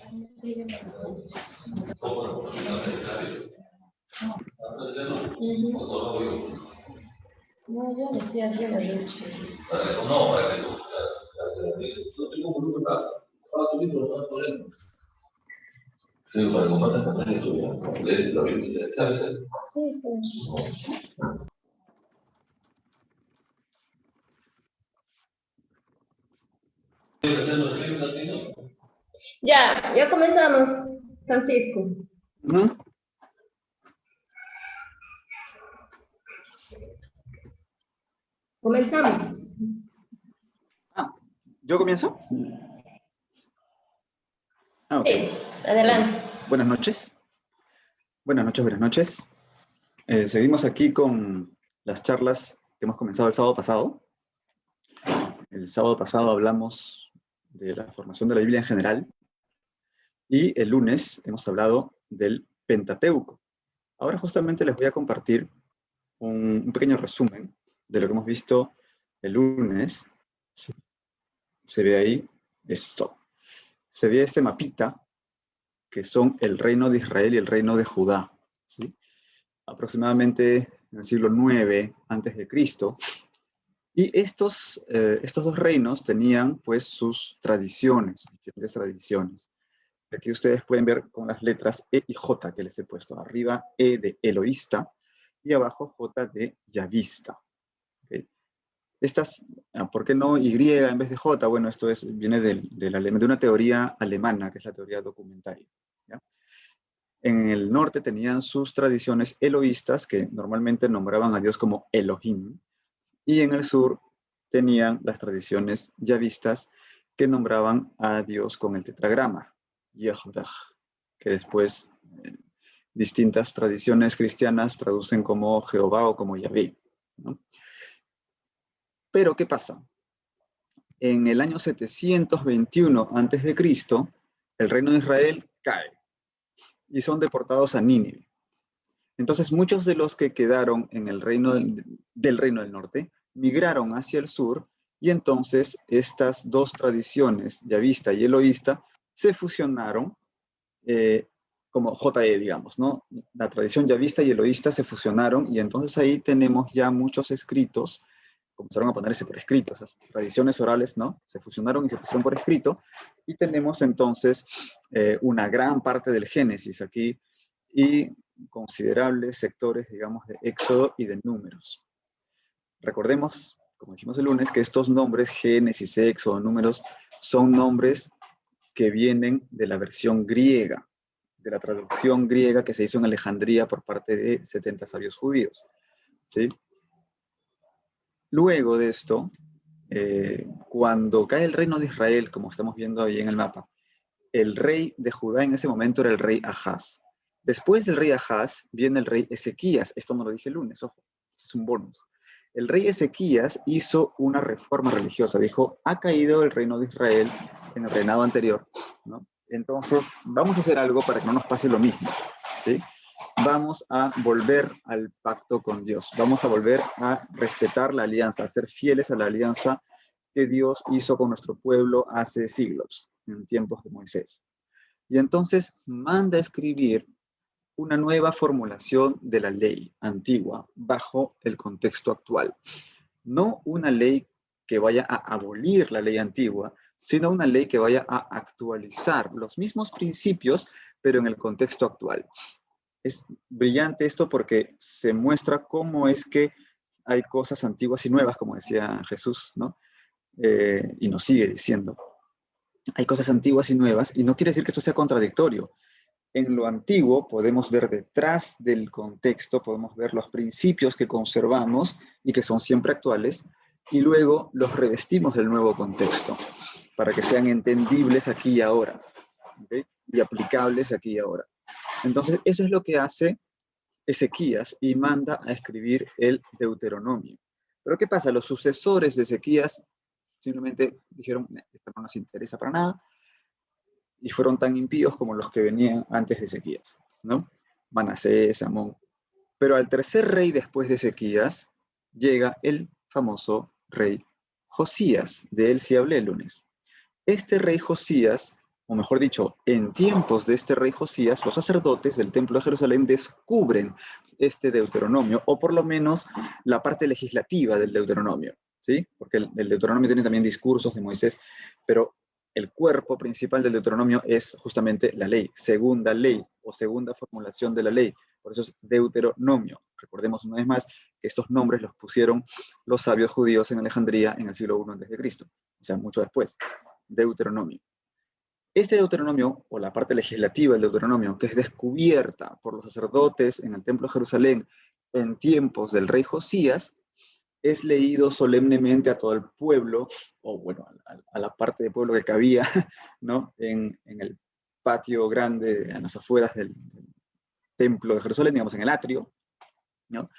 No, yo le estoy haciendo de hecho. No, para que no tengo volumen para tu libro, no hay problema. Sí, para compartir con el estudio. ¿Lees la Biblia? ¿Sabes? Sí, sí. Ya comenzamos, Francisco. Comenzamos. ¿Yo comienzo? Ok. Sí, adelante. Buenas noches. Buenas noches. Seguimos aquí con las charlas que hemos comenzado el sábado pasado. El sábado pasado hablamos de la formación de la Biblia en general y el lunes hemos hablado del Pentateuco. Ahora justamente les voy a compartir un pequeño resumen de lo que hemos visto el lunes. Sí. Se ve ahí esto. Se ve este mapita que son el reino de Israel y el reino de Judá. ¿Sí? Aproximadamente en el siglo IX a.C. Y estos dos reinos tenían pues sus tradiciones, diferentes tradiciones. Aquí ustedes pueden ver con las letras E y J que les he puesto. Arriba E de Eloísta y abajo J de Yavista. ¿Okay? Estas, ¿por qué no Y en vez de J? Bueno, esto viene de una teoría alemana, que es la teoría documentaria. ¿Ya? En el norte tenían sus tradiciones eloístas, que normalmente nombraban a Dios como Elohim, y en el sur tenían las tradiciones yavistas, que nombraban a Dios con el tetragrama, Yehovah, que después distintas tradiciones cristianas traducen como Jehová o como Yahvé, ¿no? Pero, ¿qué pasa? En el año 721 a.C., el reino de Israel cae y son deportados a Nínive. Entonces, muchos de los que quedaron en el reino del reino del norte migraron hacia el sur y entonces estas dos tradiciones, yavista y eloísta, se fusionaron como JE, digamos, ¿no? La tradición yavista y eloísta se fusionaron y entonces ahí tenemos ya muchos escritos, comenzaron a ponerse por escrito, esas tradiciones orales, ¿no? Se fusionaron y se pusieron por escrito y tenemos entonces una gran parte del Génesis aquí y considerables sectores, digamos, de Éxodo y de Números. Recordemos, como dijimos el lunes, que estos nombres, Génesis, Éxodo, Números, son nombres que vienen de la versión griega, de la traducción griega que se hizo en Alejandría por parte de 70 sabios judíos. ¿Sí? Luego de esto, cuando cae el reino de Israel, como estamos viendo ahí en el mapa, el rey de Judá en ese momento era el rey Ahaz. Después del rey Ahaz viene el rey Ezequías. Esto no lo dije el lunes, ojo, es un bonus. El rey Ezequías hizo una reforma religiosa. Dijo, ha caído el reino de Israel en el reinado anterior, ¿no? Entonces, vamos a hacer algo para que no nos pase lo mismo, ¿sí? Vamos a volver al pacto con Dios. Vamos a volver a respetar la alianza, a ser fieles a la alianza que Dios hizo con nuestro pueblo hace siglos, en tiempos de Moisés. Y entonces manda a escribir una nueva formulación de la ley antigua bajo el contexto actual. No una ley que vaya a abolir la ley antigua, sino una ley que vaya a actualizar los mismos principios, pero en el contexto actual. Es brillante esto porque se muestra cómo es que hay cosas antiguas y nuevas, como decía Jesús, ¿no? Y nos sigue diciendo. Hay cosas antiguas y nuevas, y no quiere decir que esto sea contradictorio. En lo antiguo podemos ver detrás del contexto, podemos ver los principios que conservamos y que son siempre actuales, y luego los revestimos del nuevo contexto, para que sean entendibles aquí y ahora, ¿okay? Y aplicables aquí y ahora. Entonces, eso es lo que hace Ezequías y manda a escribir el Deuteronomio. Pero ¿qué pasa? Los sucesores de Ezequías simplemente dijeron, esto no nos interesa para nada, y fueron tan impíos como los que venían antes de Ezequías, ¿no? Manasés, Amón. Pero al tercer rey después de Ezequías, llega el famoso rey Josías, de él sí hablé el lunes. Este rey Josías o mejor dicho, en tiempos de este rey Josías, los sacerdotes del Templo de Jerusalén descubren este Deuteronomio, o por lo menos la parte legislativa del Deuteronomio, ¿sí? Porque el Deuteronomio tiene también discursos de Moisés, pero el cuerpo principal del Deuteronomio es justamente la ley, segunda ley o segunda formulación de la ley. Por eso es Deuteronomio. Recordemos una vez más que estos nombres los pusieron los sabios judíos en Alejandría en el siglo I a.C., o sea, mucho después. Deuteronomio. Este Deuteronomio, o la parte legislativa del Deuteronomio, que es descubierta por los sacerdotes en el Templo de Jerusalén en tiempos del rey Josías, es leído solemnemente a todo el pueblo, o bueno, a la parte del pueblo que cabía, ¿no? En el patio grande, en las afueras del Templo de Jerusalén, digamos en el atrio, ¿no?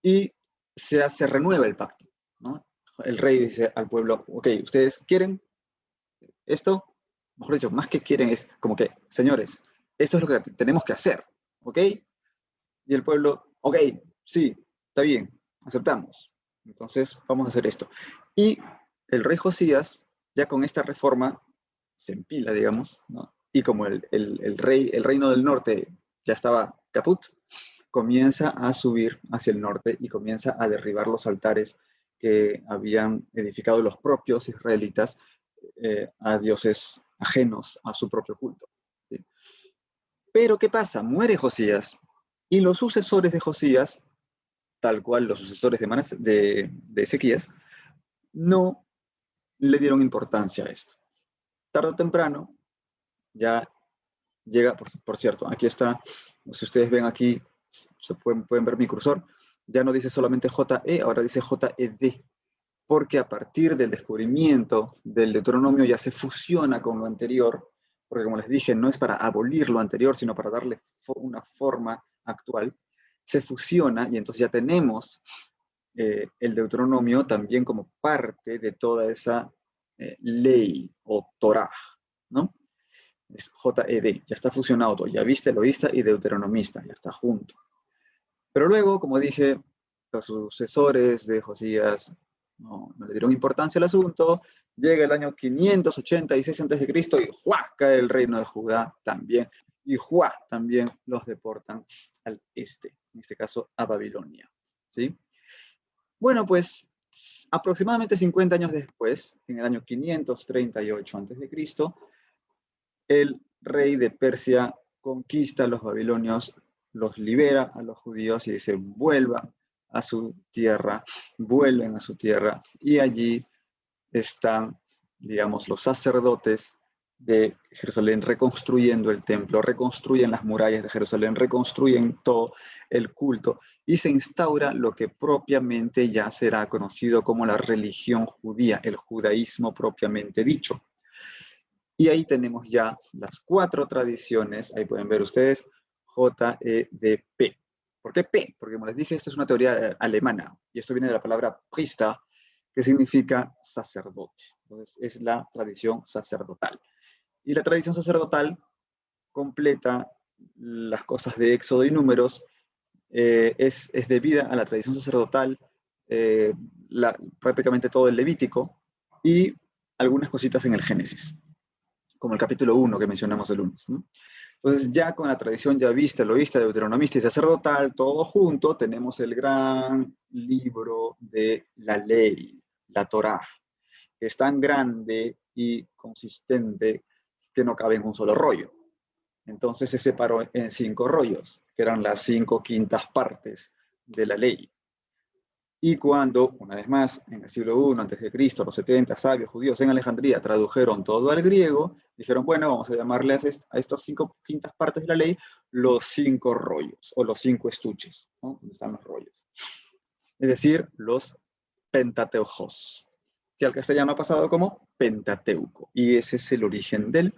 Y se renueva el pacto, ¿no? El rey dice al pueblo, ok, ¿ustedes quieren esto? Mejor dicho, más que quieren es como que, señores, esto es lo que tenemos que hacer, ¿ok? Y el pueblo, ok, sí, está bien, aceptamos. Entonces, vamos a hacer esto. Y el rey Josías, ya con esta reforma, se empila, digamos, ¿no? Y como el reino del norte ya estaba caput, comienza a subir hacia el norte y comienza a derribar los altares que habían edificado los propios israelitas a dioses ajenos a su propio culto, ¿sí? Pero, ¿qué pasa? Muere Josías y los sucesores de Josías, tal cual los sucesores de Ezequías, no le dieron importancia a esto. Tarde o temprano, ya llega, por cierto, aquí está, si ustedes ven aquí, pueden ver mi cursor, ya no dice solamente JE, ahora dice JED, porque a partir del descubrimiento del Deuteronomio ya se fusiona con lo anterior, porque como les dije, no es para abolir lo anterior, sino para darle una forma actual, se fusiona y entonces ya tenemos el Deuteronomio también como parte de toda esa ley o Torah, ¿no? Es JED, ya está fusionado todo, ya viste, loísta y deuteronomista, ya está junto. Pero luego, como dije, los sucesores de Josías no le dieron importancia al asunto, llega el año 586 a.C. y ¡juá! Cae el reino de Judá también, y ¡juá! También los deportan al este, en este caso a Babilonia, ¿sí? Bueno, pues aproximadamente 50 años después, en el año 538 a.C., el rey de Persia conquista a los babilonios, los libera a los judíos y dice, vuelvan a su tierra, vuelven a su tierra, y allí están, digamos, los sacerdotes de Jerusalén reconstruyendo el templo, reconstruyen las murallas de Jerusalén, reconstruyen todo el culto, y se instaura lo que propiamente ya será conocido como la religión judía, el judaísmo propiamente dicho. Y ahí tenemos ya las 4 tradiciones, ahí pueden ver ustedes, JEDP. ¿Por qué P? Porque como les dije, esto es una teoría alemana, y esto viene de la palabra Priester, que significa sacerdote. Entonces, es la tradición sacerdotal. Y la tradición sacerdotal completa las cosas de Éxodo y Números, es debida a la tradición sacerdotal, prácticamente todo el Levítico, y algunas cositas en el Génesis, como el capítulo 1 que mencionamos el lunes, ¿no? Entonces, ya con la tradición ya vista, loísta, deuteronomista y sacerdotal, todo junto, tenemos el gran libro de la ley, la Torá, que es tan grande y consistente que no cabe en un solo rollo. Entonces se separó en 5 rollos, que eran las 5 quintas partes de la ley. Y cuando, una vez más, en el siglo I a.C., los 70 sabios judíos en Alejandría tradujeron todo al griego, dijeron, bueno, vamos a llamarle a estas 5 quintas partes de la ley los 5 rollos, o los 5 estuches, ¿no? Donde están los rollos. Es decir, los Pentateujos, que al castellano ha pasado como Pentateuco. Y ese es el origen del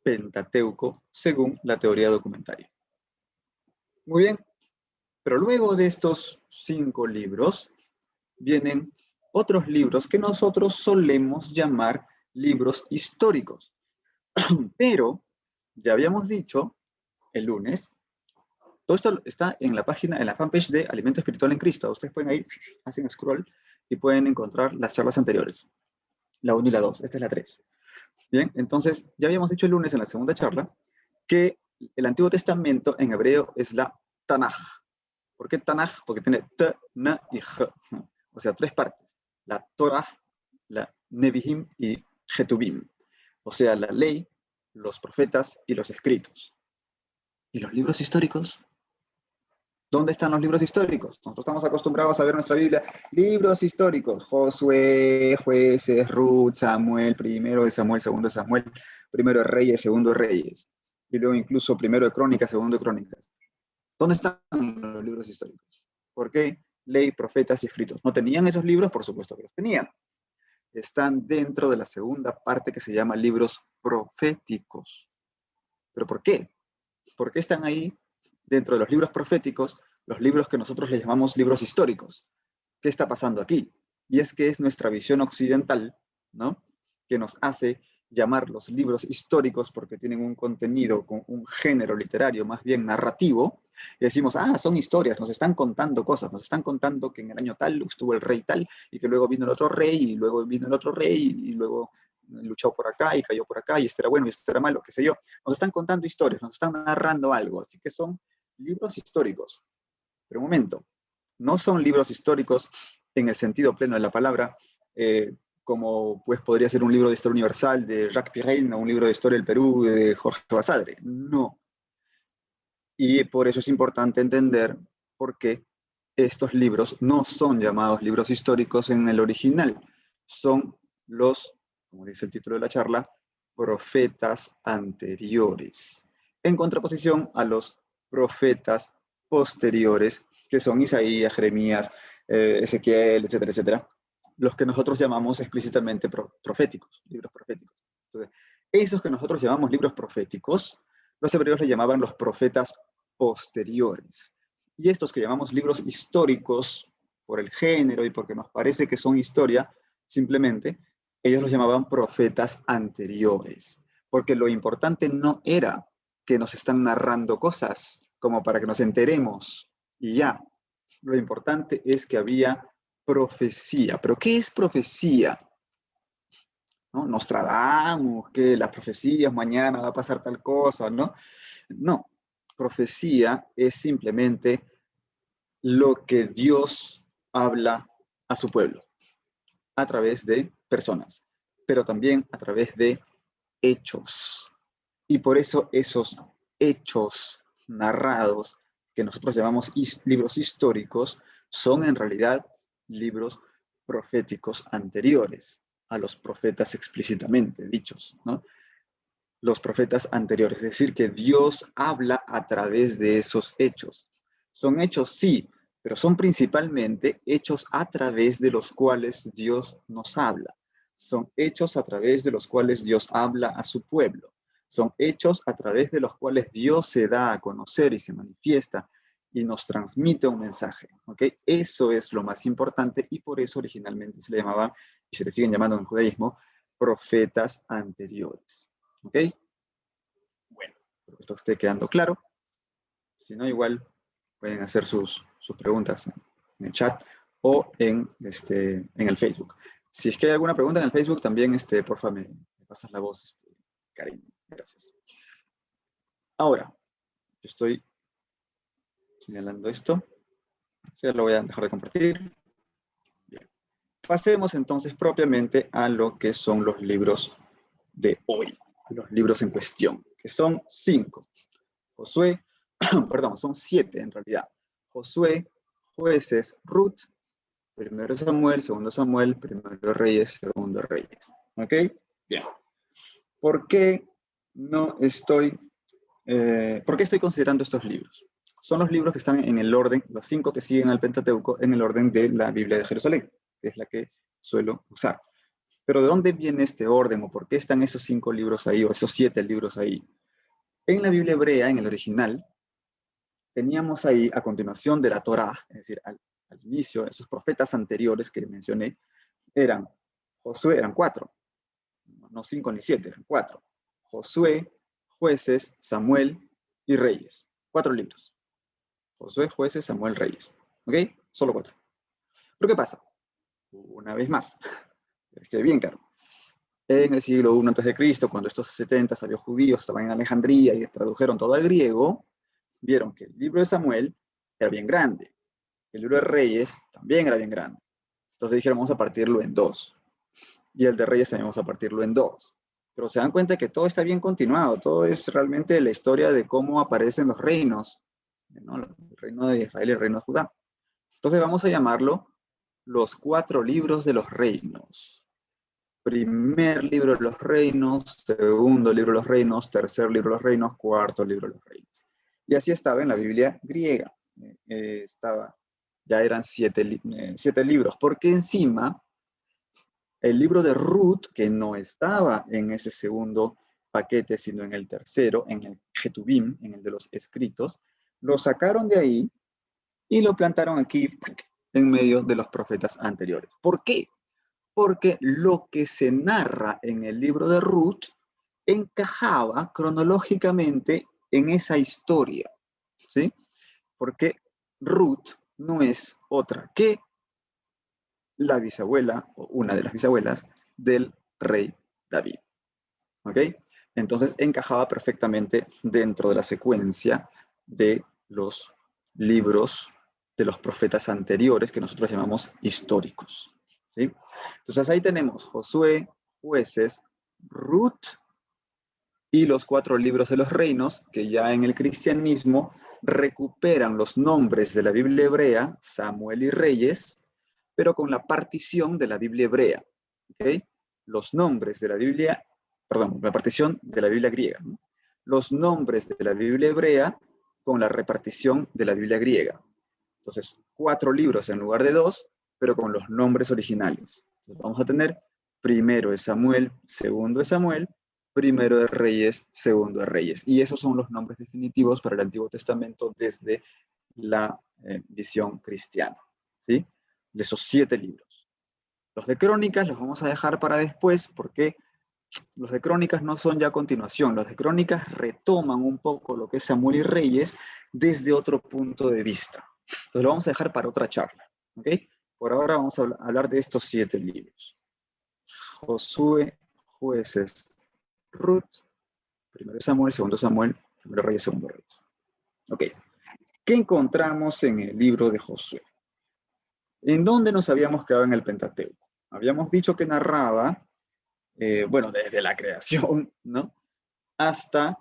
Pentateuco, según la teoría documentaria. Muy bien, pero luego de estos 5 libros, vienen otros libros que nosotros solemos llamar libros históricos. Pero, ya habíamos dicho el lunes, todo esto está en la página, en la fanpage de Alimento Espiritual en Cristo. Ustedes pueden ir, hacen scroll y pueden encontrar las charlas anteriores. La 1 y la 2, esta es la 3. Bien, entonces ya habíamos dicho el lunes en la segunda charla que el Antiguo Testamento en hebreo es la Tanaj. ¿Por qué Tanaj? Porque tiene T, Na y J. O sea, tres partes. La Torah, la Nebihim y Jetubim. O sea, la ley, los profetas y los escritos. ¿Y los libros históricos? ¿Dónde están los libros históricos? Nosotros estamos acostumbrados a ver nuestra Biblia. Libros históricos. Josué, Jueces, Ruth, Samuel, primero de Samuel, segundo de Samuel, primero de Reyes, segundo de Reyes. Y luego incluso primero de Crónicas, segundo de Crónicas. ¿Dónde están los libros históricos? ¿Por qué? Ley, profetas y escritos. ¿No tenían esos libros? Por supuesto que los tenían. Están dentro de la segunda parte que se llama libros proféticos. ¿Pero por qué? ¿Por qué están ahí dentro de los libros proféticos, los libros que nosotros les llamamos libros históricos? ¿Qué está pasando aquí? Y es que es nuestra visión occidental, ¿no?, que nos hace llamar los libros históricos porque tienen un contenido con un género literario más bien narrativo, y decimos, ah, son historias, nos están contando cosas, nos están contando que en el año tal estuvo el rey tal, y que luego vino el otro rey, y luego vino el otro rey, y luego luchó por acá, y cayó por acá, y este era bueno, y este era malo, qué sé yo. Nos están contando historias, nos están narrando algo, así que son libros históricos. Pero un momento, no son libros históricos en el sentido pleno de la palabra, como pues podría ser un libro de historia universal de Jacques Pirel o un libro de historia del Perú de Jorge Basadre. No. Y por eso es importante entender por qué estos libros no son llamados libros históricos en el original. Son los, como dice el título de la charla, profetas anteriores, en contraposición a los profetas posteriores, que son Isaías, Jeremías, Ezequiel, etcétera, etcétera, los que nosotros llamamos explícitamente proféticos, libros proféticos. Entonces, esos que nosotros llamamos libros proféticos, los hebreos le llamaban los profetas posteriores. Y estos que llamamos libros históricos, por el género y porque nos parece que son historia, simplemente, ellos los llamaban profetas anteriores. Porque lo importante no era que nos están narrando cosas como para que nos enteremos y ya. Lo importante es que había profecía. ¿Pero qué es profecía? ¿No? Nostradamus, que las profecías, mañana va a pasar tal cosa, ¿no? No, profecía es simplemente lo que Dios habla a su pueblo, a través de personas, pero también a través de hechos. Y por eso esos hechos narrados, que nosotros llamamos libros históricos, son en realidad libros proféticos anteriores a los profetas explícitamente dichos, ¿no? Los profetas anteriores, es decir, que Dios habla a través de esos hechos. Son hechos, sí, pero son principalmente hechos a través de los cuales Dios nos habla. Son hechos a través de los cuales Dios habla a su pueblo. Son hechos a través de los cuales Dios se da a conocer y se manifiesta y nos transmite un mensaje. ¿Okay? Eso es lo más importante y por eso originalmente se le llamaba, y se le siguen llamando en el judaísmo, profetas anteriores. ¿Ok? Bueno, espero que esto esté quedando claro. Si no, igual pueden hacer sus preguntas en el chat o en el Facebook. Si es que hay alguna pregunta en el Facebook, también, porfa, me pasas la voz, Karim. Gracias. Ahora, yo estoy señalando esto. Ya lo voy a dejar de compartir. Bien. Pasemos entonces propiamente a lo que son los libros de hoy, los libros en cuestión, que son 5. Josué, perdón, son 7 en realidad. Josué, Jueces, Ruth, primero Samuel, primero Reyes, segundo Reyes. ¿Ok? Bien. ¿Por qué no estoy, por qué estoy considerando estos libros? Son los libros que están en el orden, los 5 que siguen al Pentateuco, en el orden de la Biblia de Jerusalén, que es la que suelo usar. Pero ¿de dónde viene este orden o por qué están esos 5 libros ahí o esos 7 libros ahí? En la Biblia hebrea, en el original, teníamos ahí a continuación de la Torá, es decir, al inicio, esos profetas anteriores que mencioné, eran Josué, eran 4, no 5 ni 7, eran 4. Josué, Jueces, Samuel y Reyes. 4 libros. Josué, Jueces, Samuel, Reyes. ¿Ok? Solo 4. ¿Pero qué pasa? Una vez más, es que bien claro. En el siglo I a.C., cuando estos 70 sabios judíos estaban en Alejandría y tradujeron todo al griego, vieron que el libro de Samuel era bien grande, el libro de Reyes también era bien grande. Entonces dijeron, vamos a partirlo en dos. Y el de Reyes también vamos a partirlo en dos. Pero se dan cuenta que todo está bien continuado, todo es realmente la historia de cómo aparecen los reinos, ¿no? El reino de Israel y el reino de Judá. Entonces vamos a llamarlo los 4 libros de los reinos. Primer libro de los reinos, segundo libro de los reinos, tercer libro de los reinos, cuarto libro de los reinos. Y así estaba en la Biblia griega. Ya eran 7 libros, porque encima el libro de Ruth, que no estaba en ese segundo paquete, sino en el tercero, en el Ketubim, en el de los escritos, lo sacaron de ahí y lo plantaron aquí en medio de los profetas anteriores. ¿Por qué? Porque lo que se narra en el libro de Ruth encajaba cronológicamente en esa historia, ¿sí? Porque Ruth no es otra que la bisabuela, o una de las bisabuelas, del rey David, ¿ok? Entonces encajaba perfectamente dentro de la secuencia de los libros de los profetas anteriores, que nosotros llamamos históricos, ¿sí? Entonces ahí tenemos Josué, Jueces, Ruth y los 4 libros de los reinos, que ya en el cristianismo recuperan los nombres de la Biblia hebrea, Samuel y Reyes, pero con la partición de la Biblia hebrea, ¿ok? Los nombres de la Biblia, perdón, la partición de la Biblia griega, ¿no? Los nombres de la Biblia hebrea con la repartición de la Biblia griega. Entonces, 4 libros en lugar de 2, pero con los nombres originales. Entonces, vamos a tener primero de Samuel, segundo de Samuel, primero de Reyes, segundo de Reyes. Y esos son los nombres definitivos para el Antiguo Testamento desde la visión cristiana, ¿sí? De esos 7 libros. Los de Crónicas los vamos a dejar para después porque los de Crónicas no son ya continuación. Los de Crónicas retoman un poco lo que es Samuel y Reyes desde otro punto de vista. Entonces lo vamos a dejar para otra charla, ¿ok? Por ahora vamos a hablar de estos 7 libros. Josué, Jueces, Ruth, primero Samuel, segundo Samuel, primero Reyes, segundo Reyes. Ok. ¿Qué encontramos en el libro de Josué? ¿En dónde nos habíamos quedado en el Pentateuco? Habíamos dicho que narraba, bueno, desde la creación, ¿no? Hasta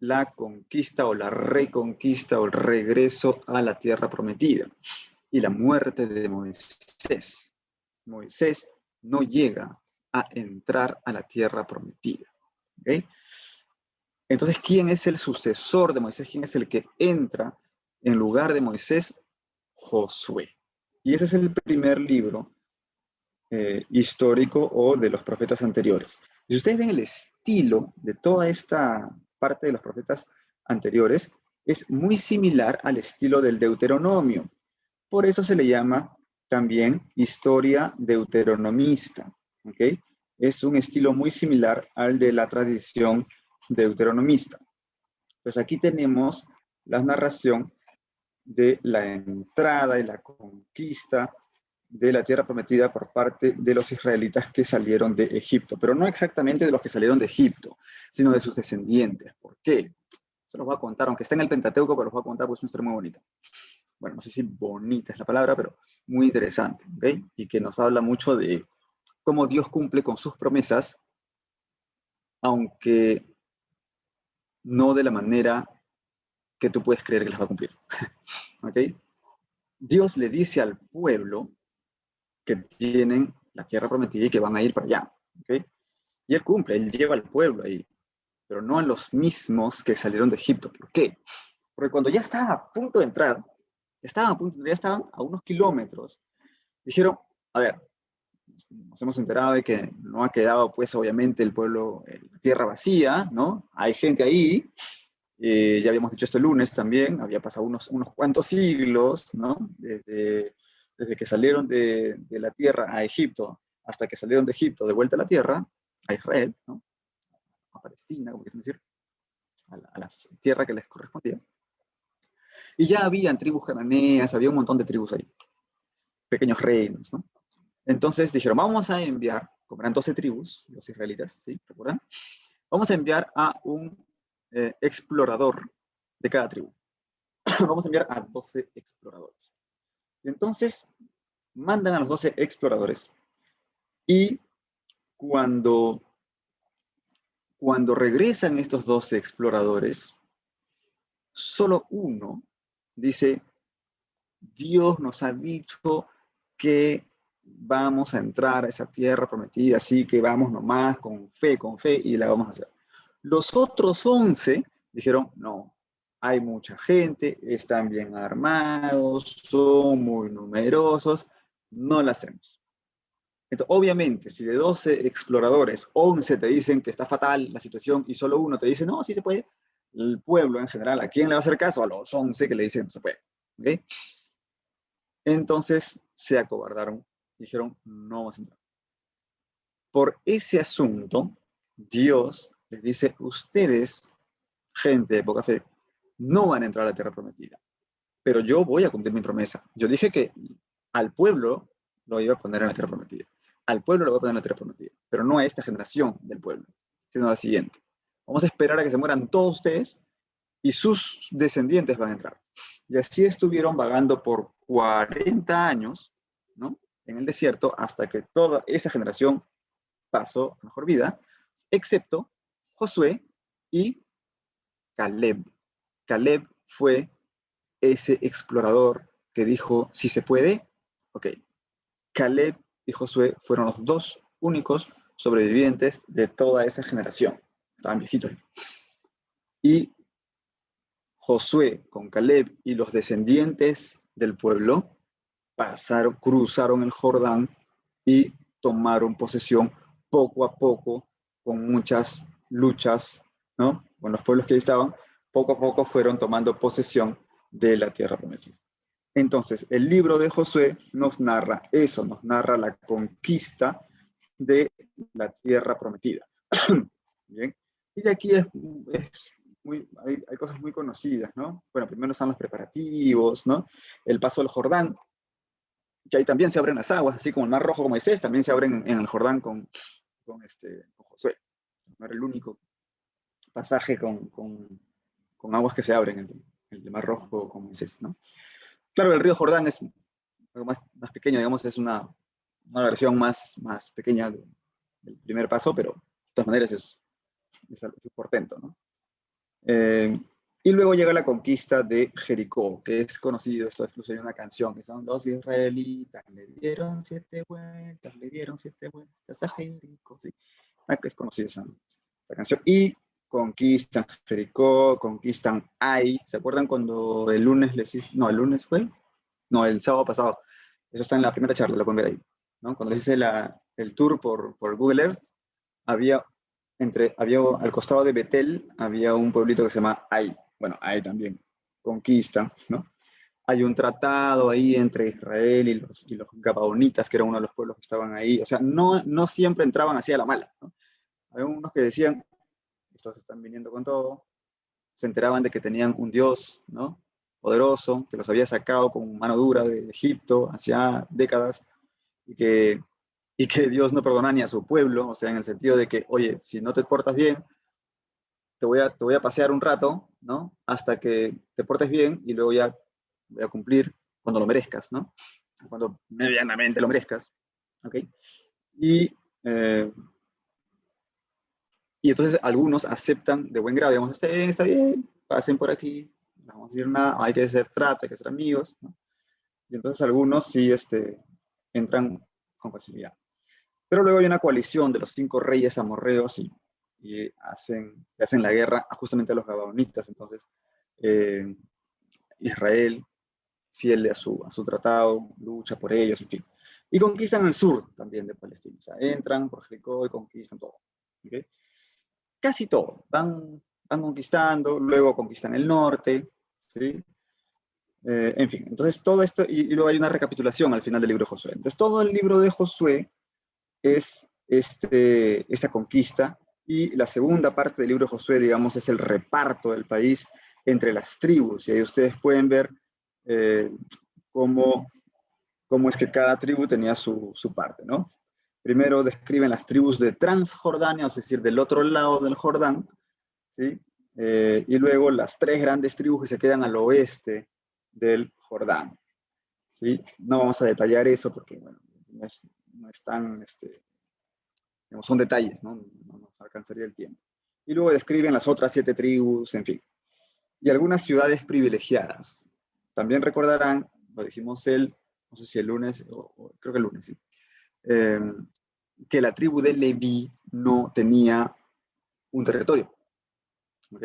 la conquista o la reconquista o el regreso a la tierra prometida y la muerte de Moisés. Moisés no llega a entrar a la tierra prometida, ¿ok? Entonces, ¿quién es el sucesor de Moisés? ¿Quién es el que entra en lugar de Moisés? Josué. Y ese es el primer libro histórico o de los profetas anteriores. Y si ustedes ven el estilo de toda esta parte de los profetas anteriores, es muy similar al estilo del Deuteronomio. Por eso se le llama también historia deuteronomista, ¿ok? Es un estilo muy similar al de la tradición deuteronomista. Pues aquí tenemos la narración de la entrada y la conquista de la tierra prometida por parte de los israelitas que salieron de Egipto, pero no exactamente de los que salieron de Egipto, sino de sus descendientes. ¿Por qué? Se los voy a contar, aunque está en el Pentateuco, pero los voy a contar porque es una historia muy bonita. Bueno, no sé si bonita es la palabra, pero muy interesante, ¿ok? Y que nos habla mucho de cómo Dios cumple con sus promesas, aunque no de la manera que tú puedes creer que las va a cumplir, ¿ok? Dios le dice al pueblo que tienen la tierra prometida y que van a ir para allá, ¿ok? Y él cumple, él lleva al pueblo ahí, pero no a los mismos que salieron de Egipto. ¿Por qué? Porque cuando ya estaban a punto de entrar, ya estaban a unos kilómetros, dijeron, a ver, nos hemos enterado de que no ha quedado, pues, obviamente, el pueblo, tierra vacía, ¿no? Hay gente ahí, ya habíamos dicho esto el lunes también, había pasado unos cuantos siglos, ¿no? Desde que salieron de la tierra a Egipto, hasta que salieron de Egipto de vuelta a la tierra, a Israel, ¿no? A Palestina, como quieren decir, a la tierra que les correspondía. Y ya habían tribus cananeas, había un montón de tribus ahí, pequeños reinos, ¿no? Entonces dijeron, vamos a enviar como eran 12 tribus, los israelitas, ¿sí? ¿Recuerdan? Vamos a enviar a un explorador de cada tribu. Vamos a enviar a 12 exploradores. Y entonces mandan a los 12 exploradores y cuando regresan estos 12 exploradores, solo uno dice, Dios nos ha dicho que vamos a entrar a esa tierra prometida, así que vamos nomás con fe, y la vamos a hacer. Los otros 11 dijeron, no, hay mucha gente, están bien armados, son muy numerosos, no la hacemos. Entonces, obviamente, si de 12 exploradores, 11 te dicen que está fatal la situación y solo uno te dice, no, sí se puede, el pueblo en general, ¿a quién le va a hacer caso? A los 11 que le dicen, no se puede. ¿Okay? Entonces se acobardaron, dijeron, no vamos a entrar. Por ese asunto, Dios les dice, ustedes, gente de poca fe, no van a entrar a la tierra prometida, pero yo voy a cumplir mi promesa. Yo dije que al pueblo lo iba a poner en la tierra prometida. Al pueblo lo voy a poner en la tierra prometida, pero no a esta generación del pueblo, sino a la siguiente. Vamos a esperar a que se mueran todos ustedes y sus descendientes van a entrar. Y así estuvieron vagando por 40 años, ¿no? En el desierto, hasta que toda esa generación pasó a mejor vida, excepto Josué y Caleb. Caleb fue ese explorador que dijo, si se puede, ok. Caleb y Josué fueron los dos únicos sobrevivientes de toda esa generación. Estaban viejitos. Y Josué con Caleb y los descendientes del pueblo cruzaron el Jordán y tomaron posesión poco a poco, con muchas luchas, ¿no? Con los pueblos que ahí estaban, poco a poco fueron tomando posesión de la tierra prometida. Entonces, el libro de Josué nos narra eso, nos narra la conquista de la tierra prometida. Bien, y de aquí hay cosas muy conocidas, ¿no? Bueno, primero están los preparativos, ¿no? El paso del Jordán, que ahí también se abren las aguas, así como el Mar Rojo con Moisés, también se abren en el Jordán con Josué. No era el único pasaje con aguas que se abren, el Mar Rojo con Moisés, ¿no? Claro, el río Jordán es algo más pequeño, digamos, es una versión más pequeña del primer paso, pero de todas maneras es algo portento, ¿no? Y luego llega la conquista de Jericó, que es conocido, esto incluso hay una canción, que son los israelitas, le dieron 7 vueltas a Jericó, ¿sí? Es conocida esa canción. Y conquistan Jericó, conquistan Ai. ¿Se acuerdan cuando el lunes no, el lunes fue? No, el sábado pasado. Eso está en la primera charla, lo pueden ver ahí, ¿no? Cuando les hice el tour por Google Earth, había al costado de Betel, había un pueblito que se llama Ai. Bueno, Ai también conquista, ¿no? Hay un tratado ahí entre Israel y los Gabaonitas, que era uno de los pueblos que estaban ahí. O sea, no siempre entraban así a la mala, ¿no? Había unos que decían, estos están viniendo con todo, se enteraban de que tenían un Dios, ¿no? Poderoso, que los había sacado con mano dura de Egipto hacía décadas, y que Dios no perdona ni a su pueblo, o sea, en el sentido de que, oye, si no te portas bien, te voy a pasear un rato, ¿no? Hasta que te portes bien y luego ya voy a cumplir cuando lo merezcas, ¿no? Cuando medianamente lo merezcas, ¿ok? Y entonces algunos aceptan de buen grado, digamos, está bien, pasen por aquí, no vamos a decir nada, hay que hacer trato, hay que ser amigos, ¿no? Y entonces algunos sí entran con facilidad. Pero luego hay una coalición de los 5 reyes amorreos y hacen la guerra justamente a los gabaonitas. Entonces, Israel, fiel a su tratado, lucha por ellos, en fin. Y conquistan el sur también de Palestina. O sea, entran por Jericó y conquistan todo. ¿Okay? Casi todo. Van conquistando, luego conquistan el norte, ¿sí? En fin, entonces todo esto, y luego hay una recapitulación al final del libro de Josué. Entonces todo el libro de Josué es esta conquista, y la segunda parte del libro de Josué, digamos, es el reparto del país entre las tribus, y ahí ustedes pueden ver cómo es que cada tribu tenía su parte, ¿no? Primero describen las tribus de Transjordania, es decir, del otro lado del Jordán, ¿sí? Y luego las 3 grandes tribus que se quedan al oeste del Jordán, ¿sí? No vamos a detallar eso porque, bueno, no es tan, digamos, son detalles, ¿no? No nos alcanzaría el tiempo. Y luego describen las otras 7 tribus, en fin. Y algunas ciudades privilegiadas. También recordarán, lo dijimos no sé si el lunes, creo que el lunes, sí, que la tribu de Leví no tenía un territorio. ¿Ok?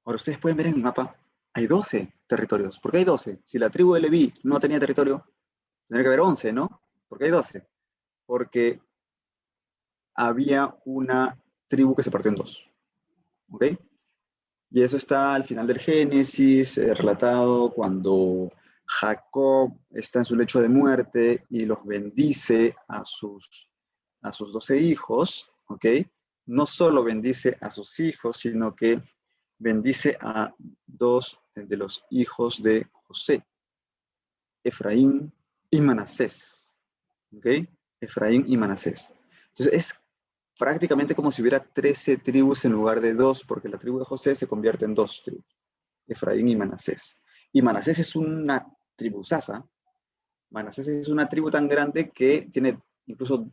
Ahora ustedes pueden ver en el mapa, hay 12 territorios. ¿Por qué hay 12? Si la tribu de Leví no tenía territorio, tendría que haber 11, ¿no? ¿Por qué hay 12? Porque había una tribu que se partió en 2. ¿Ok? Y eso está al final del Génesis, relatado cuando Jacob está en su lecho de muerte y los bendice a sus 12 hijos, ¿ok? No solo bendice a sus hijos, sino que bendice a 2 de los hijos de José, Efraín y Manasés, ¿ok? Efraín y Manasés. Entonces es prácticamente como si hubiera 13 tribus en lugar de 2, porque la tribu de José se convierte en 2 tribus, Efraín y Manasés. Y Manasés es una tribuzaza. Manasés es una tribu tan grande que tiene incluso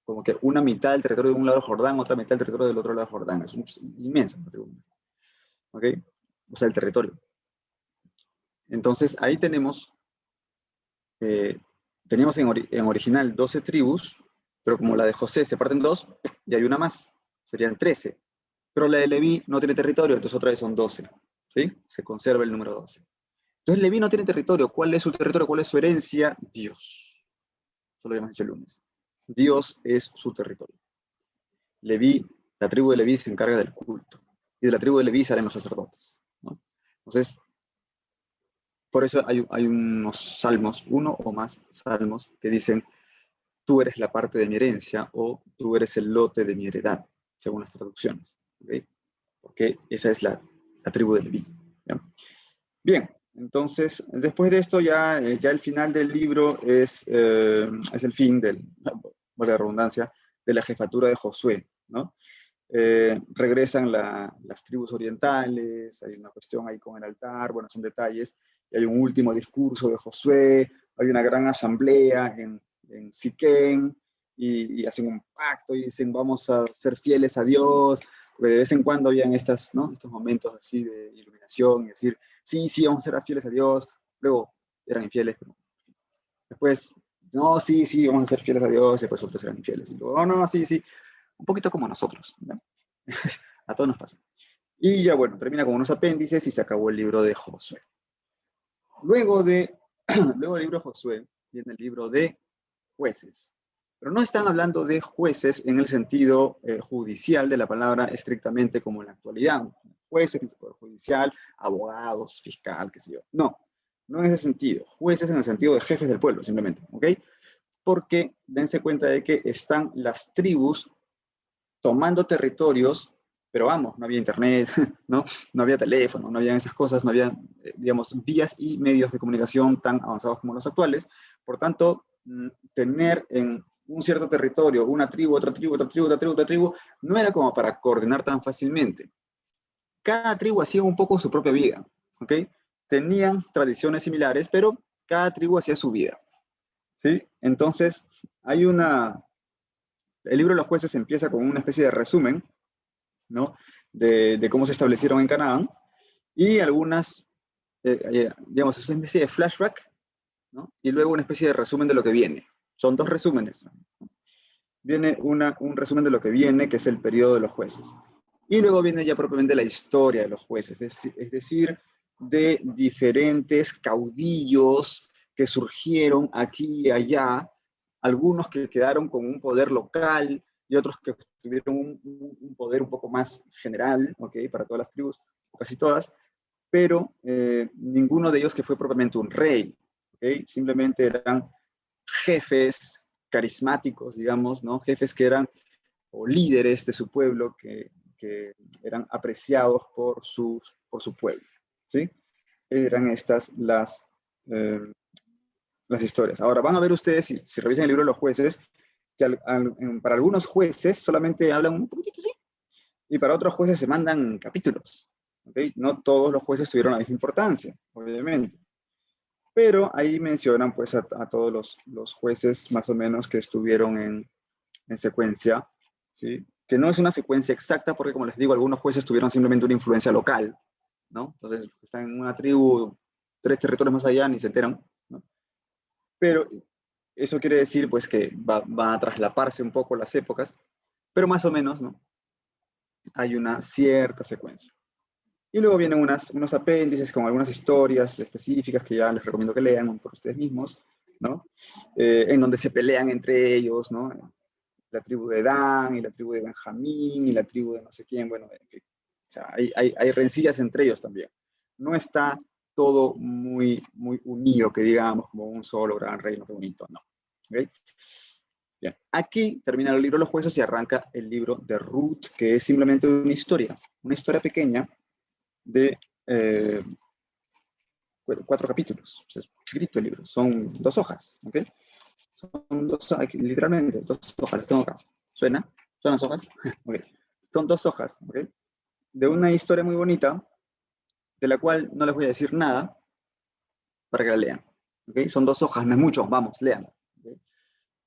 como que una mitad del territorio de un lado del Jordán, otra mitad del territorio del otro lado del Jordán. Es inmensa la tribu. ¿Ok? O sea, el territorio. Entonces, ahí teníamos en original 12 tribus, pero como la de José se parte en 2, ya hay una más, serían 13. Pero la de Leví no tiene territorio, entonces otra vez son 12. ¿Sí? Se conserva el número 12. Entonces Leví no tiene territorio. ¿Cuál es su territorio? ¿Cuál es su herencia? Dios. Eso lo habíamos dicho el lunes. Dios es su territorio. Leví, la tribu de Leví se encarga del culto. Y de la tribu de Leví salen los sacerdotes, ¿no? Entonces, por eso hay unos salmos, uno o más salmos, que dicen, tú eres la parte de mi herencia o tú eres el lote de mi heredad, según las traducciones. ¿Okay? Porque esa es la tribu de Leví. ¿Ya? Bien, entonces, después de esto ya el final del libro es el fin valga la redundancia, de la jefatura de Josué, ¿no? Regresan las tribus orientales, hay una cuestión ahí con el altar, bueno, son detalles, y hay un último discurso de Josué, hay una gran asamblea en Siquén, y hacen un pacto y dicen, vamos a ser fieles a Dios, porque de vez en cuando habían ¿no? estos momentos así de iluminación, y decir, sí, sí, vamos a ser fieles a Dios, luego eran infieles, pero después, no, sí, sí, vamos a ser fieles a Dios, y después otros eran infieles, y luego, oh, no, sí, sí, un poquito como nosotros, ¿no? A todos nos pasa. Y ya bueno, termina con unos apéndices y se acabó el libro de Josué. Luego del libro de Josué viene el libro de Jueces. Pero no están hablando de jueces en el sentido judicial de la palabra estrictamente como en la actualidad. Jueces en el poder judicial, abogados, fiscal, qué sé yo. No, no en ese sentido. Jueces en el sentido de jefes del pueblo, simplemente. ¿Ok? Porque dense cuenta de que están las tribus tomando territorios, pero vamos, no había internet, ¿no? No había teléfono, no había esas cosas, no había, digamos, vías y medios de comunicación tan avanzados como los actuales. Por tanto, tener en un cierto territorio una tribu, otra tribu, otra tribu, otra tribu, otra tribu, no era como para coordinar tan fácilmente. Cada tribu hacía un poco su propia vida, ¿ok? Tenían tradiciones similares, pero cada tribu hacía su vida, ¿sí? Entonces, el libro de los jueces empieza con una especie de resumen, ¿no? De cómo se establecieron en Canaán y algunas, digamos, es una especie de flashback, ¿no? Y luego una especie de resumen de lo que viene. Son 2 resúmenes. Viene un resumen de lo que viene, que es el periodo de los jueces. Y luego viene ya propiamente la historia de los jueces, es decir, de diferentes caudillos que surgieron aquí y allá, algunos que quedaron con un poder local y otros que tuvieron un poder un poco más general, ¿okay? Para todas las tribus, casi todas, pero ninguno de ellos que fue propiamente un rey, ¿okay? Simplemente eran jefes carismáticos, digamos, ¿no? Jefes que eran o líderes de su pueblo que eran apreciados por su pueblo, ¿sí? Eran estas las historias. Ahora, van a ver ustedes, si revisan el libro de los jueces, que para algunos jueces solamente hablan un poquitito así, y para otros jueces se mandan capítulos. ¿Okay? No todos los jueces tuvieron la misma importancia, obviamente. Pero ahí mencionan pues a todos los jueces más o menos que estuvieron en secuencia, ¿sí? Que no es una secuencia exacta porque, como les digo, algunos jueces tuvieron simplemente una influencia local, ¿no? Entonces, están en una tribu 3 territorios más allá, ni se enteran, ¿no? Pero eso quiere decir pues que va a traslaparse un poco las épocas, pero más o menos, ¿no? Hay una cierta secuencia. Y luego vienen unos apéndices con algunas historias específicas que ya les recomiendo que lean por ustedes mismos, ¿no? En donde se pelean entre ellos, ¿no? La tribu de Dan, y la tribu de Benjamín, y la tribu de no sé quién, bueno, en fin. O sea, hay rencillas entre ellos también. No está todo muy unido, que digamos, como un solo gran reino, qué bonito, no. ¿Okay? Bien. Aquí termina el libro de los jueces y arranca el libro de Ruth, que es simplemente una historia pequeña de 4 capítulos. O sea, es chiquitito el libro, son 2 hojas, ¿ok? Son 2, literalmente, 2 hojas, las tengo acá. ¿Suena? ¿Suenan las hojas? Okay. Son 2 hojas, ¿ok? De una historia muy bonita, de la cual no les voy a decir nada, para que la lean, ¿ok? Son 2 hojas, no es mucho, vamos, lean. ¿Okay?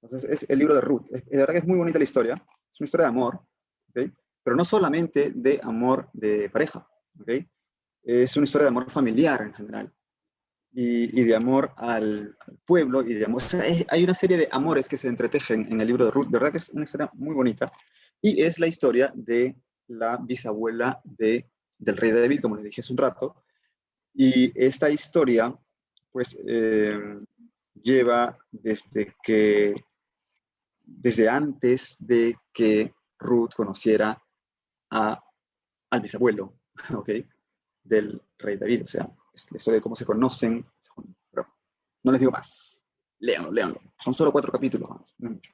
Entonces, es el libro de Ruth. De verdad que es muy bonita la historia, es una historia de amor, ¿ok? Pero no solamente de amor de pareja, ¿ok? Es una historia de amor familiar en general. Y de amor al pueblo y de amor. O sea, hay una serie de amores que se entretejen en el libro de Ruth, de verdad que es una historia muy bonita. Y es la historia de la bisabuela del rey David, como les dije hace un rato. Y esta historia, pues, lleva desde antes de que Ruth conociera al bisabuelo, ¿ok? Del rey David. O sea, es la historia de cómo se conocen. Pero no les digo más. Léanlo. Son solo 4 capítulos. Vamos, no es mucho.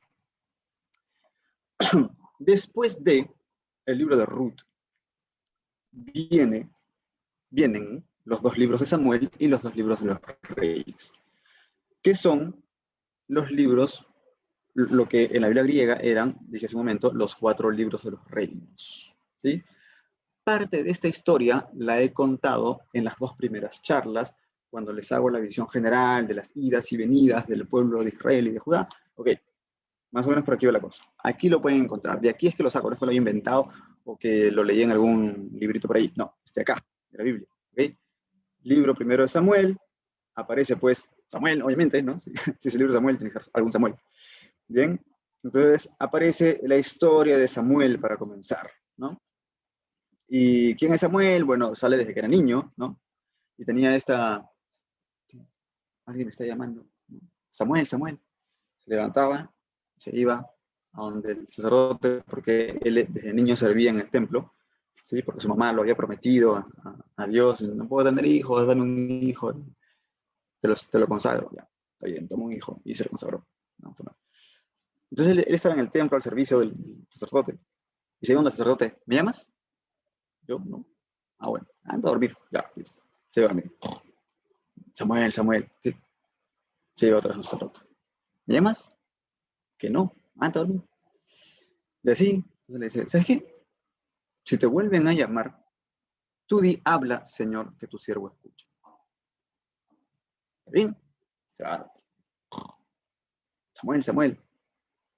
Después de el libro de Ruth, vienen los 2 libros de Samuel y los 2 libros de los reyes, que son los libros, lo que en la Biblia griega eran, dije hace un momento, los 4 libros de los reinos. ¿Sí? Parte de esta historia la he contado en las 2 primeras charlas, cuando les hago la visión general de las idas y venidas del pueblo de Israel y de Judá. Ok, más o menos por aquí va la cosa. Aquí lo pueden encontrar. De aquí es que lo saco, no es que lo haya inventado o que lo leí en algún librito por ahí. No, acá, de la Biblia. ¿Okay? Libro primero de Samuel, aparece pues Samuel, obviamente, ¿no? Si es el libro de Samuel, tiene que ser algún Samuel. Bien, entonces aparece la historia de Samuel para comenzar, ¿no? ¿Y quién es Samuel? Bueno, sale desde que era niño, ¿no? Y tenía alguien me está llamando. Samuel. Se levantaba, se iba a donde el sacerdote, porque él desde niño servía en el templo, ¿sí? Porque su mamá lo había prometido a Dios, no puedo tener hijos, dame un hijo, te lo consagro. Ya, está bien, toma un hijo, y se lo consagró. No, entonces él estaba en el templo al servicio del sacerdote, y según el sacerdote, ¿me llamas? Yo, no. Ah, bueno, anda a dormir, ya, listo. Se va a dormir. Samuel, ¿qué? Se iba otra vez al sacerdote. ¿Me llamas? Que no, anda a dormir. Y así, entonces le dice, ¿sabes qué? Si te vuelven a llamar, tú habla, Señor, que tu siervo escucha. ¿Está bien? Claro. Samuel,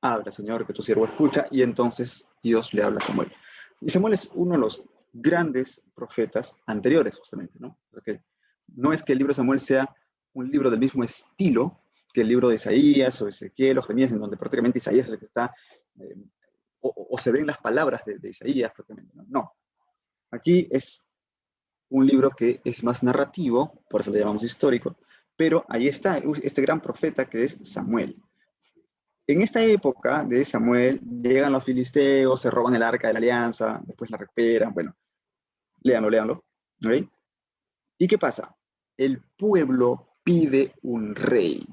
habla, Señor, que tu siervo escucha, y entonces Dios le habla a Samuel. Y Samuel es uno de los grandes profetas anteriores, justamente, ¿no? Porque no es que el libro de Samuel sea un libro del mismo estilo que el libro de Isaías o Ezequiel o Jeremías, en donde prácticamente Isaías es el que está, o se ven las palabras de Isaías, prácticamente, ¿no? No. Aquí es un libro que es más narrativo, por eso le llamamos histórico, pero ahí está este gran profeta que es Samuel. En esta época de Samuel llegan los filisteos, se roban el arca de la alianza, después la recuperan, bueno, léanlo, ¿ok? ¿Y qué pasa? El pueblo pide un rey.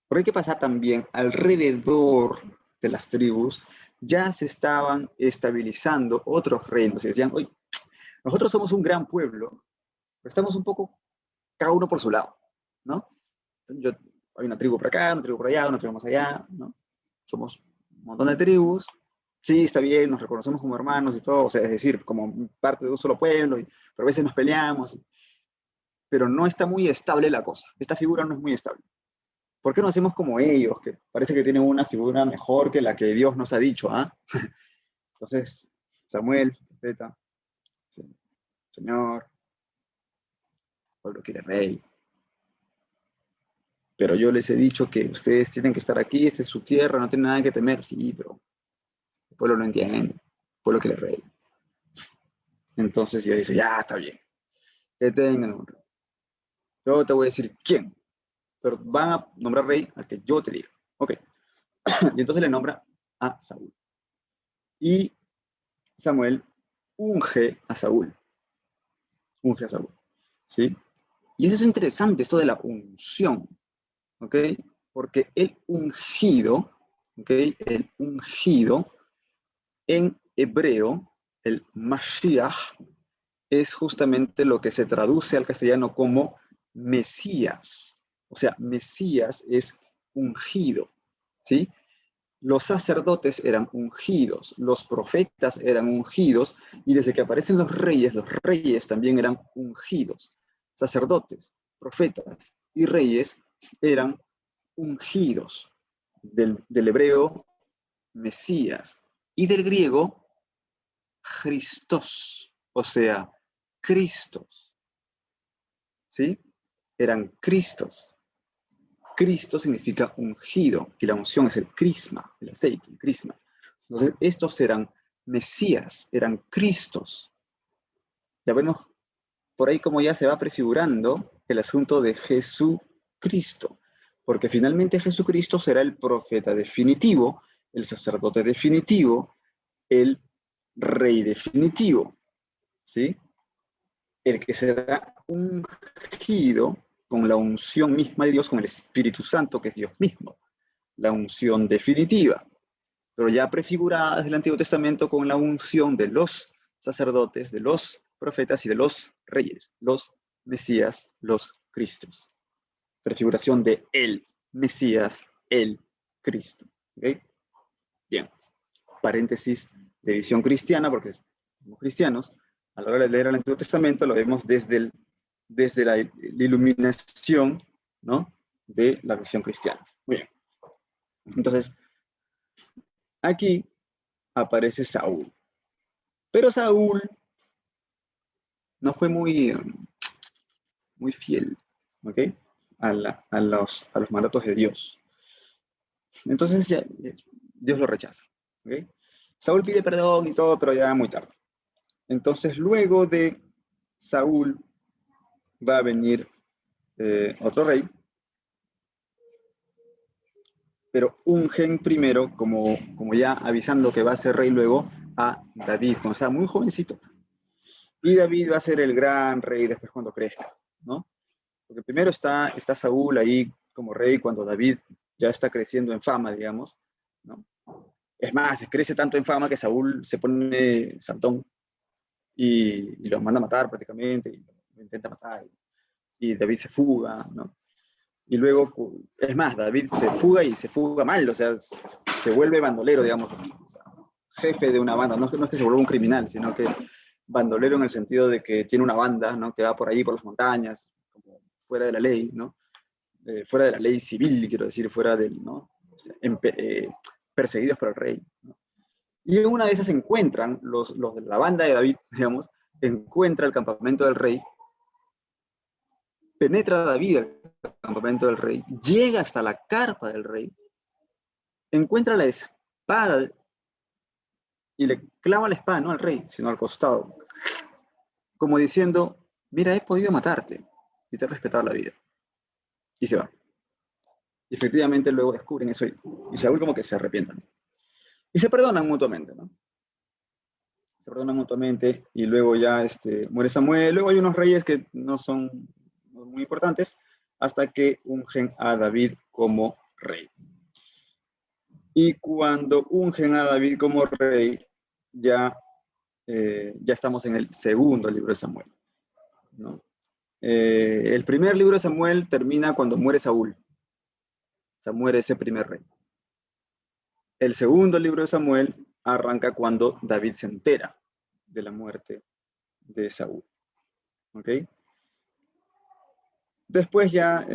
Porque ¿qué pasa también? Alrededor de las tribus ya se estaban estabilizando otros reinos y decían, oye, nosotros somos un gran pueblo, pero estamos un poco cada uno por su lado, ¿no? Hay una tribu por acá, una tribu por allá, una tribu más allá, ¿no? Somos montón de tribus. Sí, está bien, nos reconocemos como hermanos y todo, o sea, es decir, como parte de un solo pueblo, pero a veces nos peleamos, pero no está muy estable la cosa. Esta figura no es muy estable. ¿Por qué no hacemos como ellos, que parece que tienen una figura mejor que la que Dios nos ha dicho? ¿Ah? Entonces, Samuel, profeta, Señor, el pueblo quiere rey. Pero yo les he dicho que ustedes tienen que estar aquí, esta es su tierra, no tienen nada que temer. Sí, pero el pueblo no entiende, el pueblo quiere rey. Entonces Dios dice, ya, está bien, que tengan un rey. Yo te voy a decir quién, pero van a nombrar rey al que yo te diga. Ok. Y entonces le nombra a Saúl. Y Samuel unge a Saúl. Unge a Saúl. ¿Sí? Y eso es interesante, esto de la unción. ¿Ok? Porque el ungido, ¿ok? El ungido en hebreo, el Mashiach, es justamente lo que se traduce al castellano como Mesías. O sea, Mesías es ungido, ¿sí? Los sacerdotes eran ungidos, los profetas eran ungidos, y desde que aparecen los reyes también eran ungidos. Sacerdotes, profetas y reyes eran ungidos. Del hebreo, Mesías, y del griego, Christos, o sea, Cristos, ¿sí? Eran Cristos. Cristo significa ungido, y la unción es el crisma, el aceite, el crisma. Entonces, estos eran Mesías, eran Cristos. Ya vemos por ahí como ya se va prefigurando el asunto de Jesucristo, porque finalmente Jesucristo será el profeta definitivo, el sacerdote definitivo, el rey definitivo, ¿sí? El que será ungido con la unción misma de Dios, con el Espíritu Santo, que es Dios mismo, la unción definitiva, pero ya prefigurada desde el Antiguo Testamento con la unción de los sacerdotes, de los profetas y de los reyes, los Mesías, los Cristos. Prefiguración de el Mesías, el Cristo. ¿Okay? Bien, paréntesis de visión cristiana, porque somos cristianos, a la hora de leer el Antiguo Testamento lo vemos desde la iluminación, ¿no?, de la visión cristiana. Muy bien. Entonces, aquí aparece Saúl. Pero Saúl no fue muy fiel, ¿ok? A los mandatos de Dios. Entonces ya, Dios lo rechaza, ¿ok? Saúl pide perdón y todo, pero ya muy tarde. Entonces luego de Saúl va a venir otro rey, pero ungen primero, como ya avisando que va a ser rey luego, a David, cuando estaba muy jovencito. Y David va a ser el gran rey después cuando crezca, ¿no? Porque primero está Saúl ahí como rey cuando David ya está creciendo en fama, digamos, ¿no? Es más, crece tanto en fama que Saúl se pone saltón y los manda a matar prácticamente, y lo intenta matar, y David se fuga, ¿no? Y luego, es más, David se fuga y se fuga mal, o sea, se vuelve bandolero, digamos, o sea, jefe de una banda, no es que se vuelva un criminal, sino que bandolero en el sentido de que tiene una banda, ¿no?, que va por ahí, por las montañas, como fuera de la ley, ¿no? Fuera de la ley civil, quiero decir, fuera del, ¿no?, perseguidos por el rey, ¿no? Y en una de esas encuentran, los de la banda de David, digamos, encuentra el campamento del rey, penetra David al campamento del rey, llega hasta la carpa del rey, encuentra la espada y le clava la espada, no al rey, sino al costado, como diciendo, mira, he podido matarte y te he respetado la vida. Y se va. Y efectivamente luego descubren eso y Saúl como que se arrepientan. Y se perdonan mutuamente, ¿no? Se perdonan mutuamente y luego ya muere Samuel. Luego hay unos reyes que no son muy importantes hasta que ungen a David como rey. Y cuando ungen a David como rey, ya estamos en el segundo libro de Samuel, ¿no? El primer libro de Samuel termina cuando muere Saúl. O sea, muere ese primer rey. El segundo libro de Samuel arranca cuando David se entera de la muerte de Saúl. ¿Ok? Después ya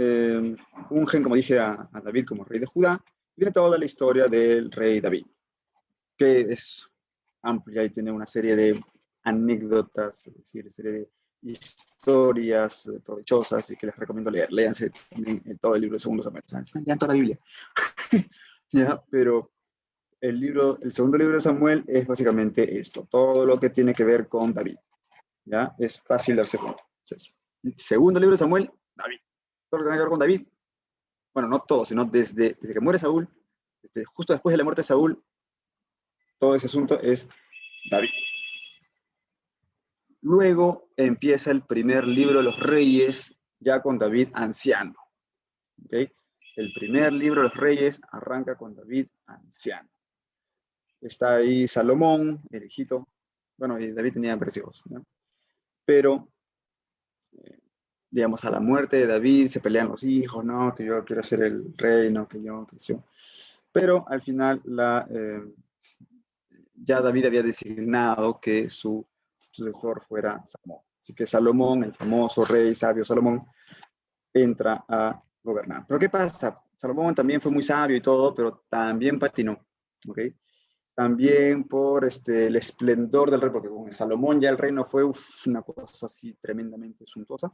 ungen, como dije, a David como rey de Judá. Viene toda la historia del rey David, que es amplia y tiene una serie de anécdotas, es decir, serie de historias provechosas y que les recomiendo leer. Léanse también todo el libro de Segundo Samuel. O sea, lean toda la Biblia. ¿Ya? Pero el segundo libro de Samuel es básicamente esto, todo lo que tiene que ver con David. ¿Ya? Es fácil darse cuenta. Entonces, el segundo libro de Samuel, David. Todo lo que tiene que ver con David. Bueno, no todo, sino desde que muere Saúl, justo después de la muerte de Saúl, todo ese asunto es David. Luego empieza el primer libro de los Reyes, ya con David anciano. ¿Okay? El primer libro de los Reyes arranca con David anciano. Está ahí Salomón, el hijito. Bueno, y David tenía varios hijos, ¿no? Pero, digamos, a la muerte de David se pelean los hijos, ¿no? Que yo quiero ser el rey, ¿no? Que yo. Pero al final ya David había designado que su sucesor fuera Salomón. Así que Salomón, el famoso rey sabio Salomón, entra a gobernar. Pero ¿qué pasa? Salomón también fue muy sabio y todo, pero también patinó, ¿ok? También por el esplendor del rey, porque con Salomón ya el reino fue una cosa así tremendamente suntuosa,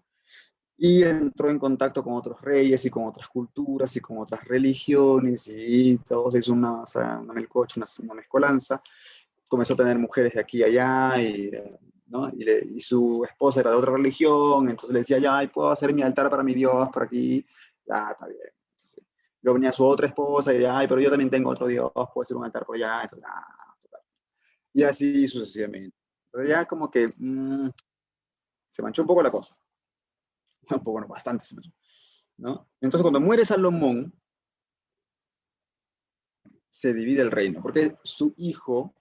y entró en contacto con otros reyes y con otras culturas y con otras religiones y todo se hizo una melcocha, una mezcolanza. Comenzó a tener mujeres de aquí y allá ¿no? Y su esposa era de otra religión, entonces le decía, ya, puedo hacer mi altar para mi Dios por aquí, ya, está bien. Entonces, luego venía su otra esposa y decía, ay, pero yo también tengo otro Dios, puedo hacer un altar por allá, entonces, y así sucesivamente. Pero ya como que se manchó un poco la cosa, un poco, bueno, bastante se manchó, ¿no? Entonces cuando muere Salomón, se divide el reino, porque su hijo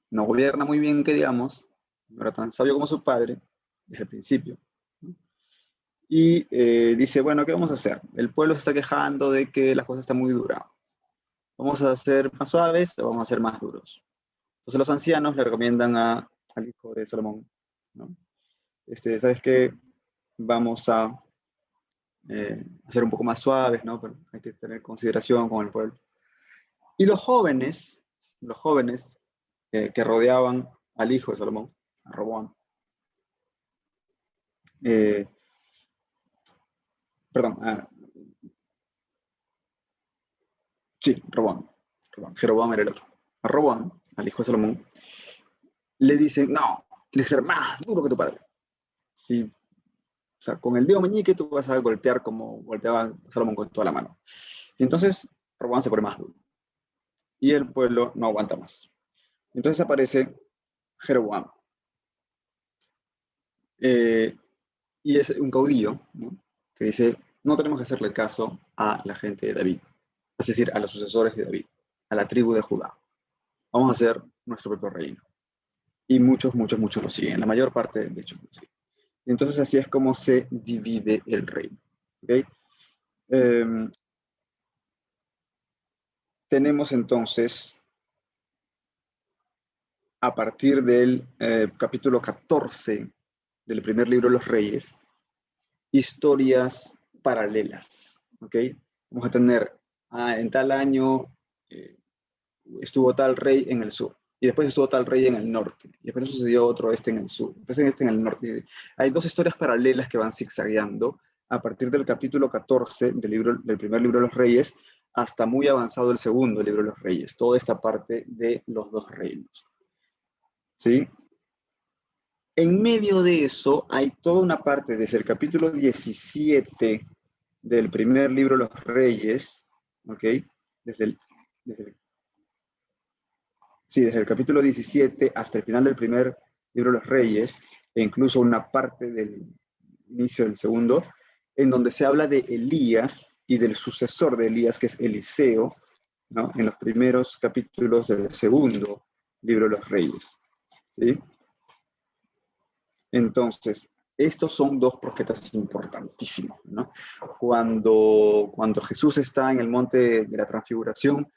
no gobierna muy bien, que digamos, no era tan sabio como su padre, desde el principio. ¿No? Y dice, bueno, ¿qué vamos a hacer? El pueblo se está quejando de que la cosa está muy dura. ¿Vamos a ser más suaves o vamos a ser más duros? Entonces los ancianos le recomiendan al hijo de Salomón, ¿no? ¿Sabes qué? Vamos a ser un poco más suaves, ¿no? Pero hay que tener consideración con el pueblo. Y los jóvenes que rodeaban al hijo de Salomón, a Roboam, eh, perdón, sí, Roboam, Jeroboam era el otro. A Roboam, al hijo de Salomón, le dicen, no, tienes que ser más duro que tu padre. Sí, o sea, con el dedo meñique tú vas a golpear como golpeaba Salomón con toda la mano. Y entonces Roboam se pone más duro. Y el pueblo no aguanta más. Entonces aparece Jeroboam. Y es un caudillo, ¿no? Que dice, no tenemos que hacerle caso a la gente de David, es decir, a los sucesores de David, a la tribu de Judá. Vamos a hacer nuestro propio reino. Y muchos lo siguen, la mayor parte, de hecho, lo siguen. Y entonces así es como se divide el reino. ¿Okay? Tenemos entonces, a partir del capítulo 14 del primer libro de los Reyes, historias paralelas. ¿Okay? Vamos a tener, en tal año estuvo tal rey en el sur, y después estuvo tal rey en el norte, y después sucedió otro en el sur, después en el norte. Hay dos historias paralelas que van zigzagueando a partir del capítulo 14 del primer libro de los Reyes hasta muy avanzado el segundo libro de los Reyes, toda esta parte de los dos reinos. ¿Sí? En medio de eso hay toda una parte desde el capítulo 17 del primer libro de los Reyes, ¿ok? Desde el capítulo 17 hasta el final del primer libro de los Reyes, e incluso una parte del inicio del segundo, en donde se habla de Elías y del sucesor de Elías, que es Eliseo, ¿no? En los primeros capítulos del segundo libro de los Reyes. ¿Sí? Entonces, estos son dos profetas importantísimos, ¿no? Cuando Jesús está en el monte de la transfiguración,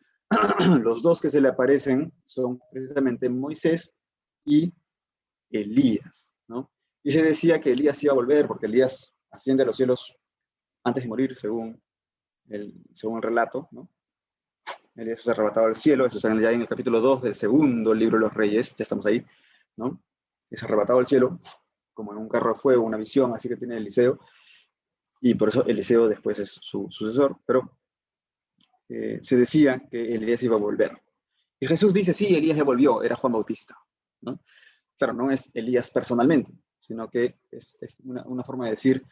los dos que se le aparecen son precisamente Moisés y Elías, ¿no? Y se decía que Elías iba a volver porque Elías asciende a los cielos antes de morir, según el relato, ¿no? Elías es arrebatado al cielo, eso está ya en el capítulo 2 del segundo libro de los Reyes, ya estamos ahí, ¿no? Es arrebatado al cielo, como en un carro de fuego, una visión, así que tiene Eliseo, y por eso Eliseo después es su sucesor, pero se decía que Elías iba a volver. Y Jesús dice, sí, Elías ya volvió, era Juan Bautista, ¿no? Claro, no es Elías personalmente, sino que es una forma de decir,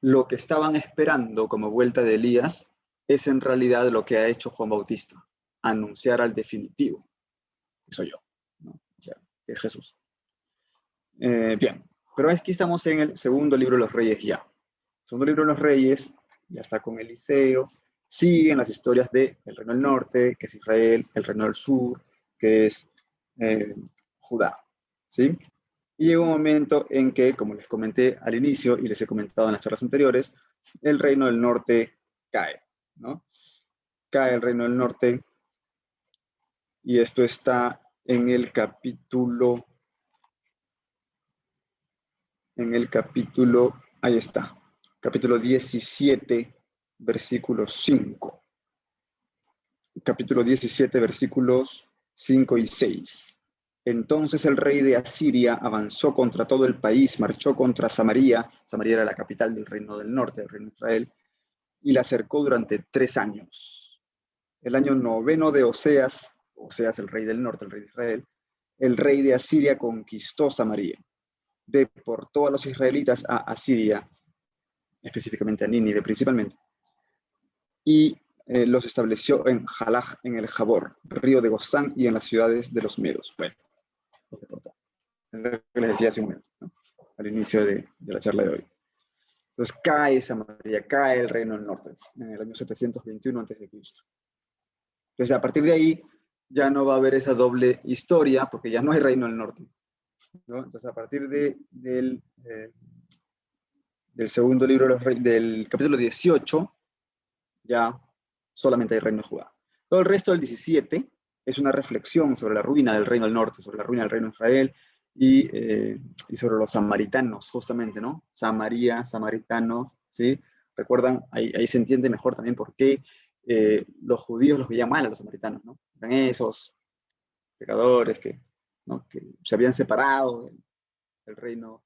lo que estaban esperando como vuelta de Elías es en realidad lo que ha hecho Juan Bautista, anunciar al definitivo, que soy yo, ¿no? O sea, que es Jesús. Bien, pero aquí estamos en el segundo libro de los Reyes ya. El segundo libro de los Reyes ya está con Eliseo, siguen las historias del reino del norte, que es Israel, el reino del sur, que es Judá, ¿sí? Y llega un momento en que, como les comenté al inicio y les he comentado en las charlas anteriores, el reino del norte cae, ¿no? Cae el reino del norte y esto está en el capítulo, ahí está, capítulo 17, versículo 5. Capítulo 17, versículos 5 y 6. Entonces el rey de Asiria avanzó contra todo el país, marchó contra Samaria. Samaria era la capital del reino del norte, del reino de Israel, y la cercó durante 3 años. El año 9 de Oseas el rey del norte, el rey de Israel, el rey de Asiria conquistó Samaria. Deportó a los israelitas a Asiria, específicamente a Nínive principalmente, y los estableció en Jalaj, en el Jabor, río de Gozán y en las ciudades de los medos. Bueno, los deportó. Es lo que les decía hace un momento, ¿no? Al inicio de la charla de hoy. Entonces cae Samaria, cae el reino del norte, en el año 721 a.C. Entonces a partir de ahí ya no va a haber esa doble historia, porque ya no hay reino del norte, ¿no? Entonces a partir del segundo libro de los Reyes, del capítulo 18, ya solamente hay reino de Judá. Todo el resto del 17 es una reflexión sobre la ruina del reino del norte, sobre la ruina del reino de Israel y sobre los samaritanos, justamente, ¿no? Samaria, samaritanos, ¿sí? Recuerdan, ahí se entiende mejor también por qué los judíos los veían mal a los samaritanos, ¿no? Eran esos pecadores ¿no? Que se habían separado del reino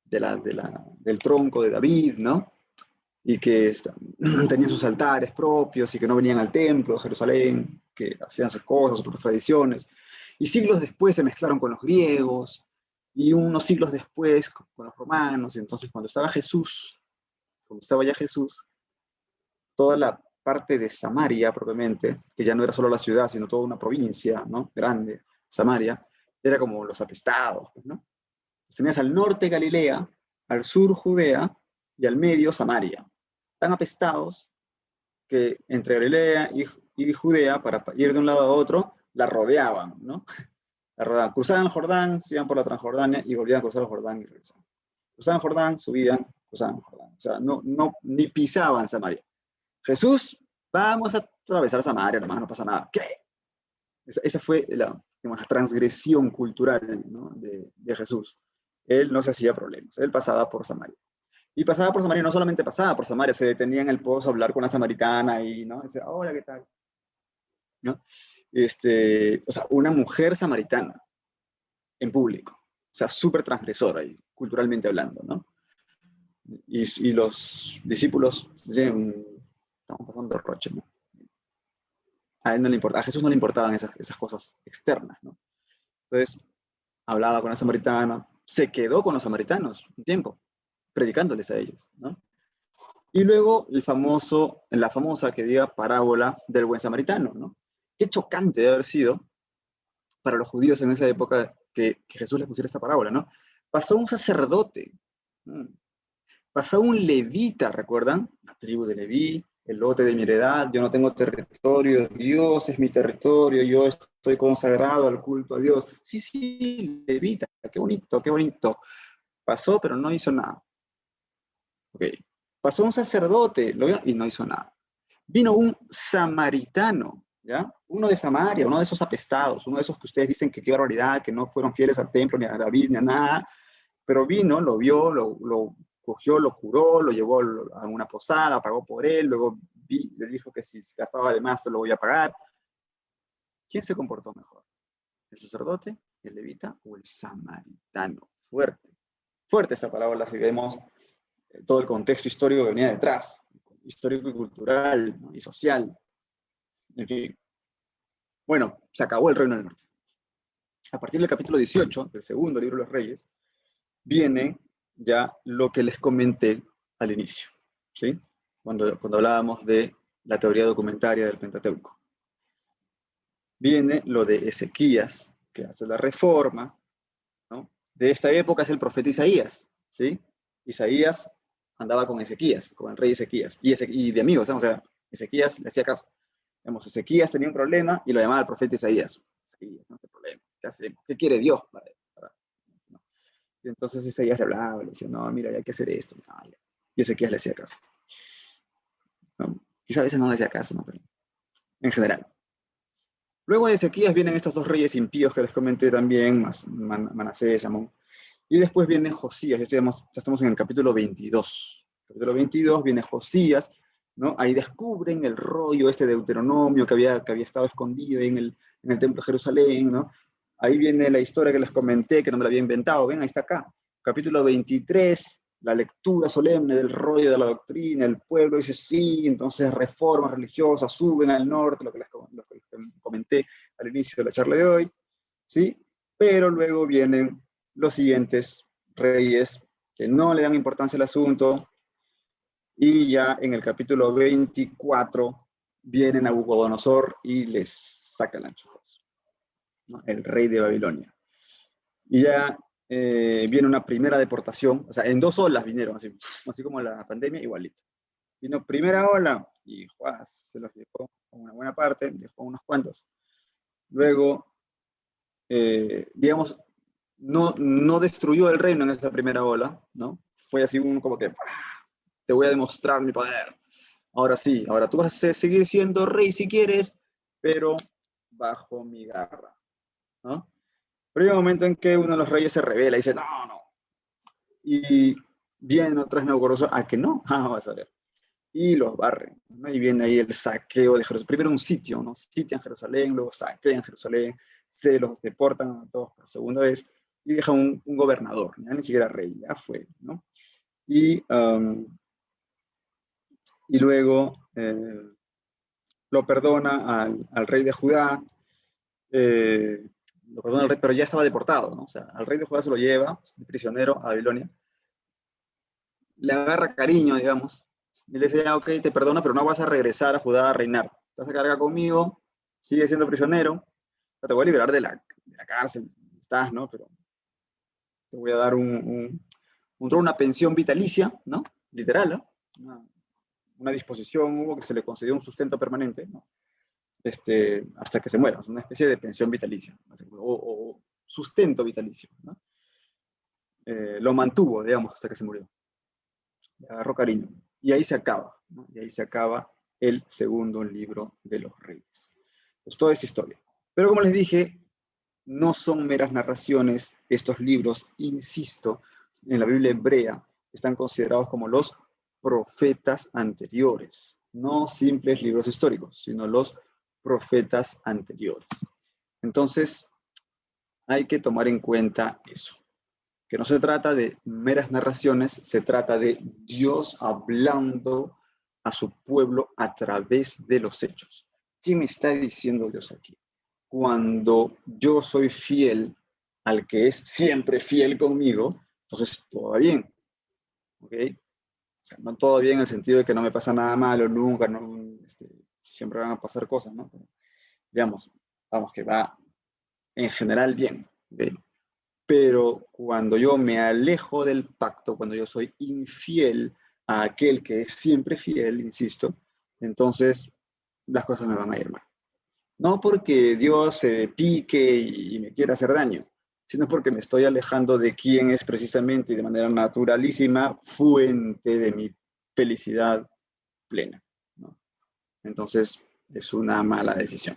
del tronco de David, ¿no? Y que tenían sus altares propios y que no venían al templo de Jerusalén, que hacían sus cosas, sus tradiciones. Y siglos después se mezclaron con los griegos, y unos siglos después con los romanos. Y entonces cuando estaba ya Jesús, toda la parte de Samaria propiamente, que ya no era solo la ciudad, sino toda una provincia, ¿no? Grande, Samaria, era como los apestados, ¿no? Tenías al norte Galilea, al sur Judea y al medio Samaria. Tan apestados que entre Galilea y Judea, para ir de un lado a otro, la rodeaban, ¿no? La rodeaban. Cruzaban el Jordán, se iban por la Transjordania y volvían a cruzar el Jordán y regresaban. Cruzaban el Jordán, subían, cruzaban el Jordán. O sea, ni pisaban Samaria. Jesús, vamos a atravesar Samaria, nomás no pasa nada. ¿Qué? Esa fue la transgresión cultural, ¿no? de Jesús. Él no se hacía problemas, él pasaba por Samaria. Y pasaba por Samaria, no solamente pasaba por Samaria, se detenía en el pozo a hablar con la samaritana y, ¿no? Decía, hola, ¿qué tal? ¿No? O sea, una mujer samaritana en público, o sea, súper transgresora, y culturalmente hablando, ¿no? Y los discípulos decían, estamos pasando roche, ¿no? A él no le importaba, a Jesús no le importaban esas cosas externas, ¿no? Entonces, hablaba con la samaritana, se quedó con los samaritanos un tiempo, predicándoles a ellos, ¿no? Y luego la famosa que diga parábola del buen samaritano, ¿no? Qué chocante debe haber sido para los judíos en esa época que Jesús les pusiera esta parábola, ¿no? Pasó un sacerdote, pasó un levita, ¿recuerdan? La tribu de Leví, el lote de mi heredad, yo no tengo territorio, Dios es mi territorio, yo estoy consagrado al culto a Dios. Sí, levita, qué bonito, qué bonito. Pasó, pero no hizo nada. Ok. Pasó un sacerdote, lo vio y no hizo nada. Vino un samaritano, ¿ya? Uno de Samaria, uno de esos apestados, uno de esos que ustedes dicen que qué barbaridad, que no fueron fieles al templo, ni a David, ni a nada, pero vino, lo vio, lo cogió, lo curó, lo llevó a una posada, pagó por él, luego le dijo que si gastaba de más, se lo voy a pagar. ¿Quién se comportó mejor? ¿El sacerdote, el levita o el samaritano? Fuerte. Fuerte esa parábola si vemos todo el contexto histórico que venía detrás, histórico y cultural, ¿no? Y social. En fin. Bueno, se acabó el reino del norte. A partir del capítulo 18 del segundo libro de los Reyes, viene ya lo que les comenté al inicio, ¿sí? Cuando hablábamos de la teoría documentaria del Pentateuco. Viene lo de Ezequías, que hace la reforma, ¿no? De esta época es el profeta Isaías, ¿sí? Isaías andaba con Ezequías, con el rey Ezequías, y de amigos, ¿no? O sea, Ezequías le hacía caso. Digamos, Ezequías tenía un problema y lo llamaba el profeta Isaías. Isaías, no hay problema, ¿qué hacemos? ¿Qué quiere Dios? ¿No? Y entonces Isaías le hablaba, le decía, no, mira, hay que hacer esto. Y Ezequías le hacía caso, ¿no? Quizá a veces no le hacía caso, ¿no? Pero en general. Luego de Ezequías vienen estos dos reyes impíos que les comenté también, Manasés, Amón. Y después viene Josías, ya estamos en el capítulo 22. Capítulo 22 viene Josías, ¿no? Ahí descubren el rollo este de Deuteronomio que había estado escondido en el templo de Jerusalén, ¿no? Ahí viene la historia que les comenté, que no me la había inventado, ven, ahí está acá. Capítulo 23, la lectura solemne del rollo de la doctrina, el pueblo dice sí, entonces reformas religiosas suben al norte, lo que les comenté al inicio de la charla de hoy, ¿sí? Pero luego vienen los siguientes reyes que no le dan importancia al asunto, y ya en el capítulo 24 viene Nabucodonosor y les saca el ancho, ¿no? El rey de Babilonia. Y ya viene una primera deportación, o sea, en 2 olas vinieron, así como la pandemia, igualito. Vino primera ola y se los llevó una buena parte, dejó unos cuantos. Luego, digamos, no destruyó el reino en esa primera ola, ¿no? Fue así como que, te voy a demostrar mi poder. Ahora sí, ahora tú vas a seguir siendo rey si quieres, pero bajo mi garra, ¿no? Pero hay un momento en que uno de los reyes se revela y dice, no. Y viene otra vez Nabucodonosor, a que no, vas a ver. Y los barren, ¿no? Y viene ahí el saqueo de Jerusalén. Primero un sitio, ¿no? Sitian Jerusalén, luego saquean Jerusalén, se los deportan a todos por segunda vez y dejan un gobernador, ya ni siquiera rey, ya fue, ¿no? Y luego lo perdona al rey de Judá, lo perdona al rey, pero ya estaba deportado, ¿no? O sea, al rey de Judá se lo lleva prisionero a Babilonia, le agarra cariño, digamos, y le dice, ya, ok, te perdono, pero no vas a regresar a Judá a reinar. Estás a cargar conmigo, sigues siendo prisionero, te voy a liberar de la cárcel, estás, ¿no? Pero te voy a dar una pensión vitalicia, ¿no? Literal, ¿no? Una disposición, hubo que se le concedió un sustento permanente, ¿no? Hasta que se muera, una especie de pensión vitalicia, o sustento vitalicio, ¿no? Lo mantuvo, digamos, hasta que se murió. Le agarró cariño. Y ahí se acaba, ¿no? Y ahí se acaba el segundo libro de los Reyes. Pues toda esa historia. Pero como les dije, no son meras narraciones. Estos libros, insisto, en la Biblia hebrea, están considerados como los profetas anteriores. No simples libros históricos, sino los profetas anteriores. Entonces, hay que tomar en cuenta eso. Que no se trata de meras narraciones, se trata de Dios hablando a su pueblo a través de los hechos. ¿Qué me está diciendo Dios aquí? Cuando yo soy fiel al que es siempre fiel conmigo, entonces todo va bien. ¿Ok? O sea, no todo bien en el sentido de que no me pasa nada malo nunca, no, siempre van a pasar cosas, ¿no? Pero, digamos, vamos, que va en general bien. ¿Okay? Pero cuando yo me alejo del pacto, cuando yo soy infiel a aquel que es siempre fiel, insisto, entonces las cosas me van a ir mal. No porque Dios se pique y me quiera hacer daño, sino porque me estoy alejando de quién es precisamente y de manera naturalísima fuente de mi felicidad plena, ¿no? Entonces, es una mala decisión.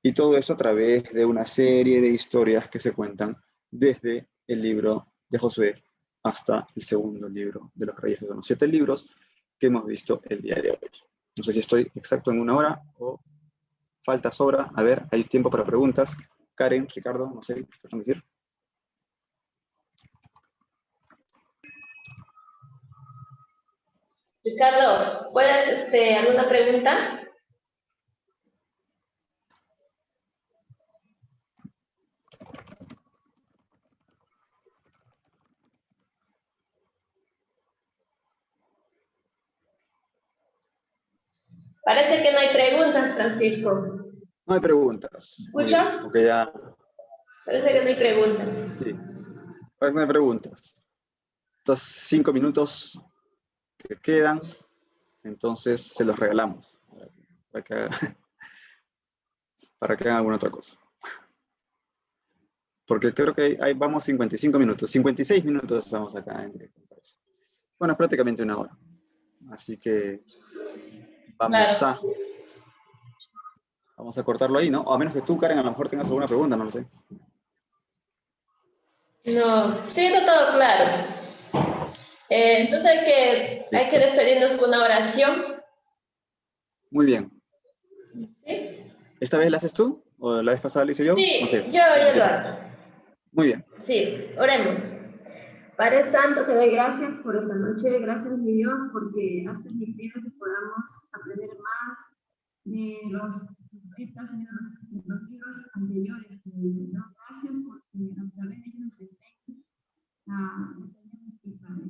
Y todo eso a través de una serie de historias que se cuentan desde el libro de Josué hasta el segundo libro de los Reyes, que son los 7 libros que hemos visto el día de hoy. No sé si estoy exacto en 1 hora o falta, sobra. A ver, hay tiempo para preguntas. Karen, Ricardo, no sé, ¿qué van a decir? Ricardo, ¿puedes alguna pregunta? Parece que no hay preguntas, Francisco. No hay preguntas. Muy bien, ¿Escuchas? porque ya, Parece que no hay preguntas. sí, pues no hay preguntas. Estos 5 minutos que quedan, entonces se los regalamos para que, para que hagan alguna otra cosa. Porque creo que ahí vamos 55 minutos, 56 minutos estamos acá en directo, me parece. Bueno, es prácticamente 1 hora. Así que Claro. vamos a cortarlo ahí, ¿no? O a menos que tú, Karen, a lo mejor tengas alguna pregunta, no lo sé. No, sí, está todo claro. Entonces hay Listo. que despedirnos con una oración. Muy bien. ¿Sí? ¿Esta vez la haces tú? ¿O la vez pasada la hice yo? Sí, No sé. yo lo hago. Muy bien. Sí, oremos. Padre Santo, te doy gracias por esta noche, gracias mi Dios, porque has permitido que podamos aprender más de los profetas, de los libros anteriores. Señor, gracias porque a través de ellos nos enseñas a entender ti, Padre.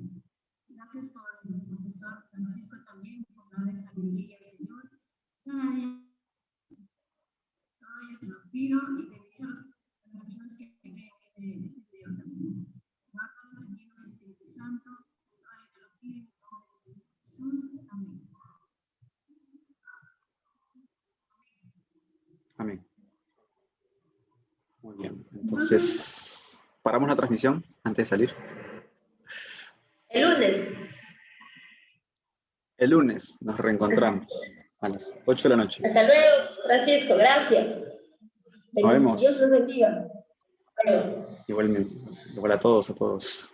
Gracias por el profesor Francisco también, por darle sabiduría, Señor. Cada día te lo pido y bendice a las personas que ven este video también. Guárdanos en llenos Espíritu Santo, te lo pido en el nombre de Jesús. Amén. Amén. Muy bien. Entonces, paramos la transmisión antes de salir. El lunes. El lunes nos reencontramos a las 8 de la noche. Hasta luego, Francisco. Gracias. Nos vemos. Dios los bendiga. Bueno. Igualmente. Igual a todos, a todos.